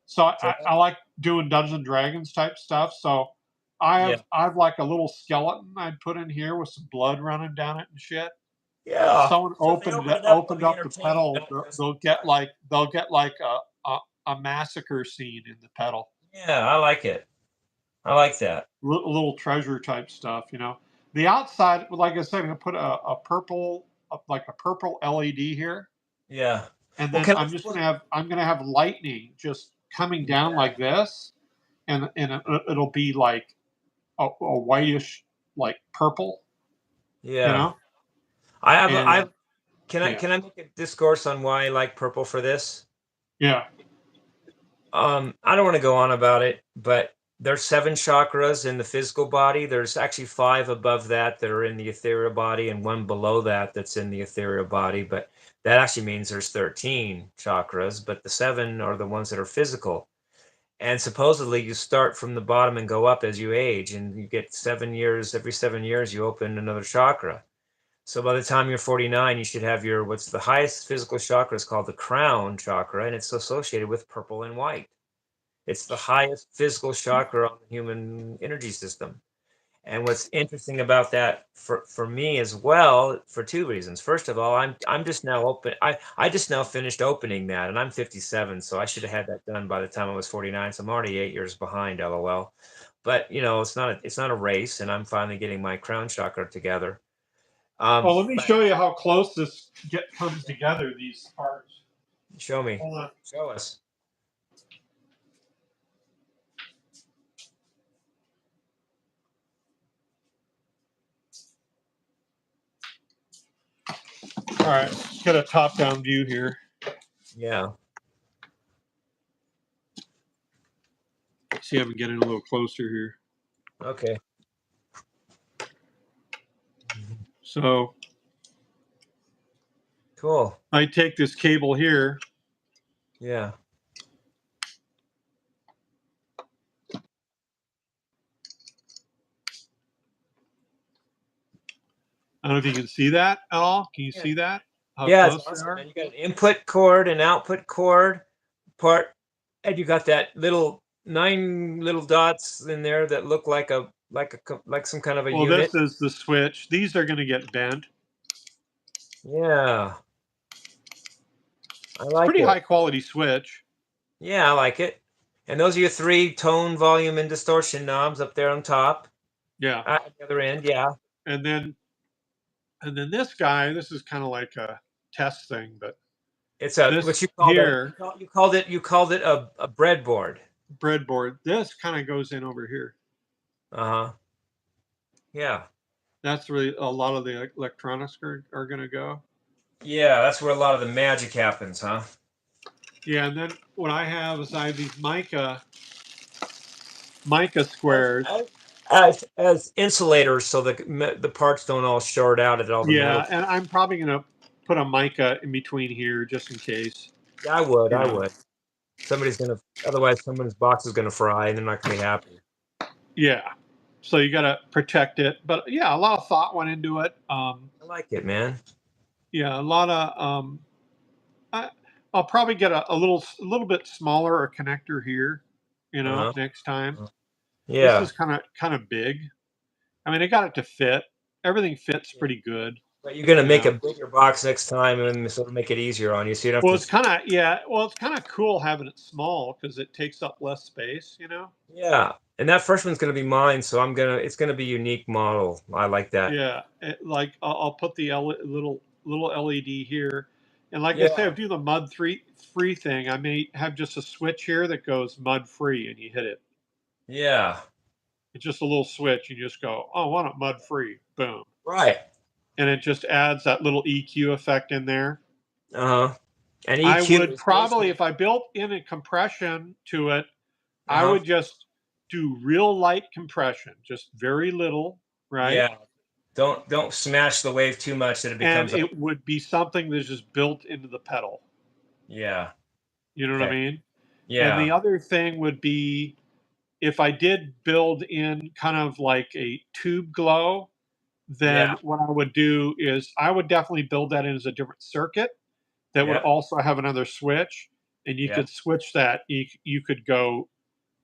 So I like doing Dungeons and Dragons type stuff. So I have like a little skeleton I'd put in here with some blood running down it and shit. Yeah. If someone So if they opened open it up, up the pedal, they'll get like a massacre scene in the pedal. Yeah, I like it. I like that. A little treasure type stuff, The outside, like I said, I'm gonna put a purple, like a purple LED here, Yeah. and Well, then I'm gonna have lightning just coming down like this, and it'll be like a whitish, like purple, Yeah. I have. and Can I make a discourse on why I like purple for this? yeah. I don't want to go on about it, but there's 7 chakras in the physical body. There's actually 5 above that that are in the ethereal body, and 1 below that that's in the ethereal body. But that actually means there's 13 chakras, but the 7 are the ones that are physical. And supposedly you start from the bottom and go up as you age, and you get 7 years. Every 7 years, you open another chakra. So by the time you're 49, you should have what's the highest physical chakra is called the crown chakra, and it's associated with purple and white. It's the highest physical chakra on the human energy system. And what's interesting about that for me as well, for 2 reasons. First of all, I'm just now open. I just now finished opening that, and I'm 57, so I should have had that done by the time I was 49. So I'm already 8 years behind, lol. But it's not a race, and I'm finally getting my crown chakra together. Well, let me show you how close this comes together. These parts. Show me. Hold on. Show us. All right, get a top-down view here. Yeah. See, I'm getting a little closer here. Okay. So cool. I take this cable here. Yeah. I don't know if you can see that at all. Can you see that? How close it's awesome, man. You got an input cord, an output cord, and you got that 9 little dots in there that look like some kind of a unit. Well, this is the switch. These are going to get bent. Yeah. I like it. Pretty high quality switch. Yeah, I like it. And those are your 3 tone, volume, and distortion knobs up there on top. Yeah. At the other end, yeah. And then this guy, this is kind of like a test thing, but it's what you call here. You called it a breadboard. Breadboard. This kind of goes in over here. Uh-huh. Yeah. That's really a lot of the electronics are going to go. Yeah, that's where a lot of the magic happens, huh? Yeah, and then what I have is I have these mica squares. As insulators, so the parts don't all short out at all the metal. And I'm probably going to put a mica in between here just in case. Yeah, I would. Otherwise someone's box is gonna fry and they're not gonna be happy. Yeah. So you got to protect it, but yeah, a lot of thought went into it. I like it, man. Yeah, a lot of. I'll probably get a little bit smaller a connector here, next time. Yeah. This is kind of big. I mean, I got it to fit. Everything fits pretty good. But you're gonna make Yeah. a bigger box next time and sort of make it easier on you, so you don't Well, have it's to. kind of yeah. Well, it's kind of cool having it small because it takes up less space. You know. Yeah, and that first one's gonna be mine, so it's gonna be a unique model. I like that. Yeah. Like I'll put the little LED here, and like I say, Yeah, if I do the mud free thing, I may have just a switch here that goes mud free, and you hit it. yeah, It's just a little switch. You just go, oh, I want it mud free. Boom. right. And it just adds that little EQ effect in there. Uh-huh. And I EQ would is probably, if basically, I built in a compression to it, I uh-huh. would just do real light compression, just very little, right? Yeah. Don't smash the wave too much that it And becomes a, it would be something that's just built into the pedal. yeah. You know what I Okay. mean? And the Yeah. other thing would be if I did build in kind of like a tube glow, Yeah. then what I would do is I would definitely build that in as a different circuit that would Yeah. also have another switch, and you Yeah. could switch that. You could go,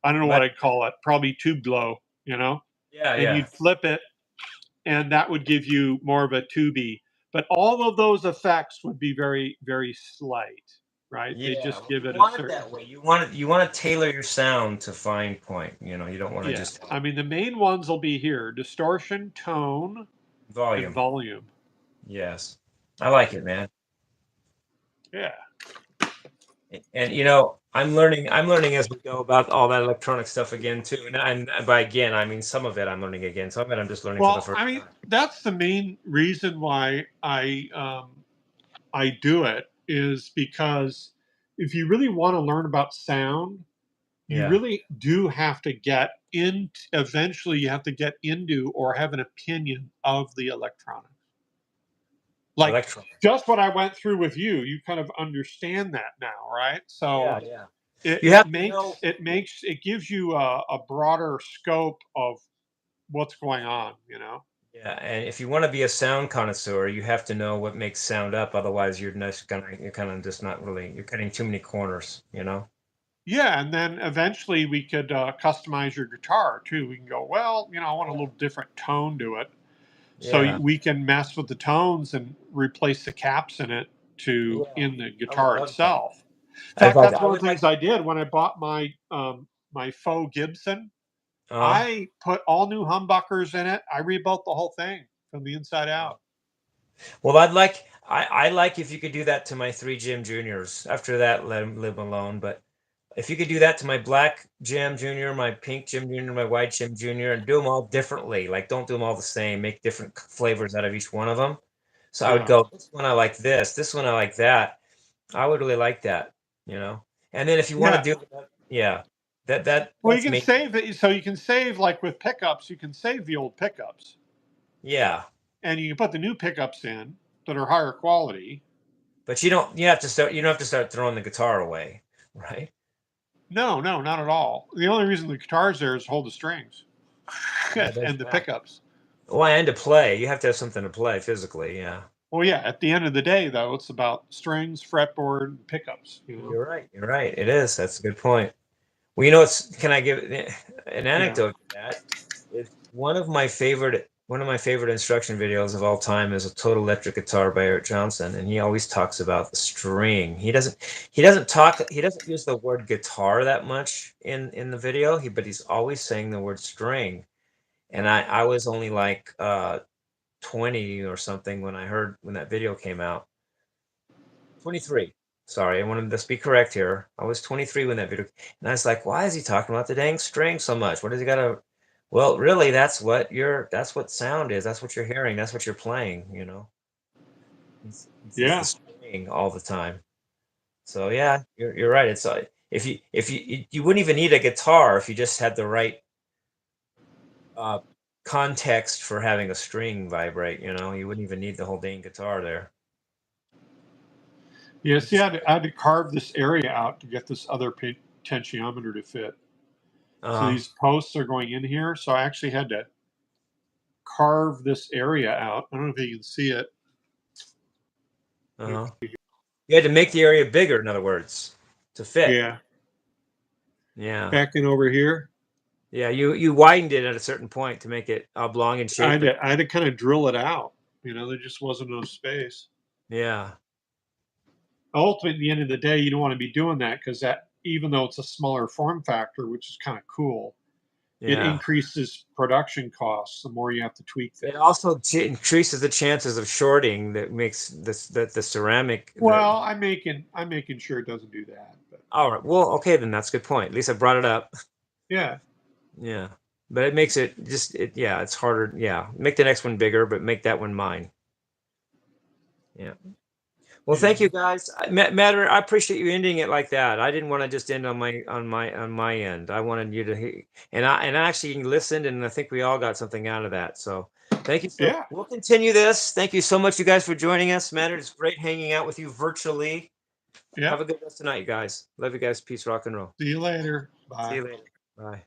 I don't know what But I'd call it, probably tube glow, you know, yeah, and yeah. you'd flip it, and that would give you more of a tubey. But all of those effects would be very, very slight, right? They Yeah. just Well, give you it a want it certain, that way. You want to tailor your sound to fine point. You don't want to yeah. just I mean, the main ones will be here: distortion, tone, and volume. volume. Yes. I like it, man. Yeah, And I'm learning as we go about all that electronic stuff again too. And by again, I mean some of it I'm learning again. Some of it I'm just learning for the well, first I mean, time. that's the main reason why I do it is because if you really want to learn about sound, you Yeah. really do have to get in. Eventually, you have to get into or have an opinion of the electronics. Like Electron. just what I went through with you, you kind of understand that now, right? So Yeah, yeah. it, You it have to makes know. it gives you a broader scope of what's going on. You know. Yeah, and if you want to be a sound connoisseur, you have to know what makes sound up. Otherwise, you're kind of just not really, you're cutting too many corners. Yeah, and then eventually we could customize your guitar too. We can go, well, I want a Yeah. little different tone to it. So Yeah. we can mess with the tones and replace the caps in it to Yeah. in the I would guitar love that. itself. In fact, that's I one of would the like. things I did when I bought my faux Gibson. Uh, I put all new humbuckers in it. I rebuilt the whole thing from the inside uh, out. well, I like if you could do that to my three Jim Juniors. After that, let them live alone. But if you could do that to my black Jim Junior, my pink Jim Junior, my white Jim Junior, and do them all differently, like don't do them all the same, make different flavors out of each one of them. So I would Yeah, go, this one I like this one I like that. I would really like that. And then if you want to yeah. do that, yeah, Well, you that's can me. save it. So you can save like with pickups. You can save the old pickups, Yeah, and you can put the new pickups in that are higher quality. but you don't have to start throwing the guitar away, right? No, no, not at all. The only reason the guitar's there is to hold the strings Yeah, there's and the that. pickups. Well, and to play, you have to have something to play physically. Yeah, Well, yeah, at the end of the day, though, it's about strings, fretboard, and pickups, you're right. You're right. It is. That's a good point. Well, can I give an Yeah. anecdote to that? It's one of my favorite instruction videos of all time is a Total Electric Guitar by Eric Johnson, and he always talks about the string. He doesn't use the word guitar that much in the video, but he's always saying the word string. And I was only like 20 or something when that video came out. 23. Sorry, I wanted to be correct here. I was 23 when that video, and I was like, why is he talking about the dang string so much? What does he got to? Well, really, that's what sound is. That's what you're hearing. That's what you're playing. It's the Yeah. string all the time. So yeah, you're right. It's if you wouldn't even need a guitar if you just had the right uh, context for having a string vibrate. You wouldn't even need the whole dang guitar there. Yeah. See, It's, I had to carve this area out to get this other potentiometer to fit. So uh, these posts are going in here. So I actually had to carve this area out. I don't know if you can see it. uh You had to make the area bigger, in other words, to fit. Yeah. Yeah. Back in over here. Yeah, you widened it at a certain point to make it oblong in shape, but I had to kind of drill it out. You know, there just wasn't enough space. Yeah. Ultimately, at the end of the day, you don't want to be doing that because that, even though it's a smaller form factor, which is kind of cool, it Yeah. increases production costs the more you have to tweak things. It also increases the chances of shorting that makes the ceramic. Well, I'm making sure it doesn't do that. But. All right. Well, okay, then that's a good point. At least I brought it up. Yeah. Yeah. But it makes it just yeah, it's harder. Yeah. Make the next one bigger, but make that one mine. Yeah. Well, thank you guys. Matter, I appreciate you ending it like that. I didn't want to just end on my end. I wanted you to and I actually listened, and I think we all got something out of that. So thank you. So yeah. We'll continue this. Thank you so much, you guys, for joining us. Matter, it's great hanging out with you virtually. Yeah. Have a good rest tonight, you guys. Love you guys. Peace, rock and roll. See you later. Bye. See you later. Bye.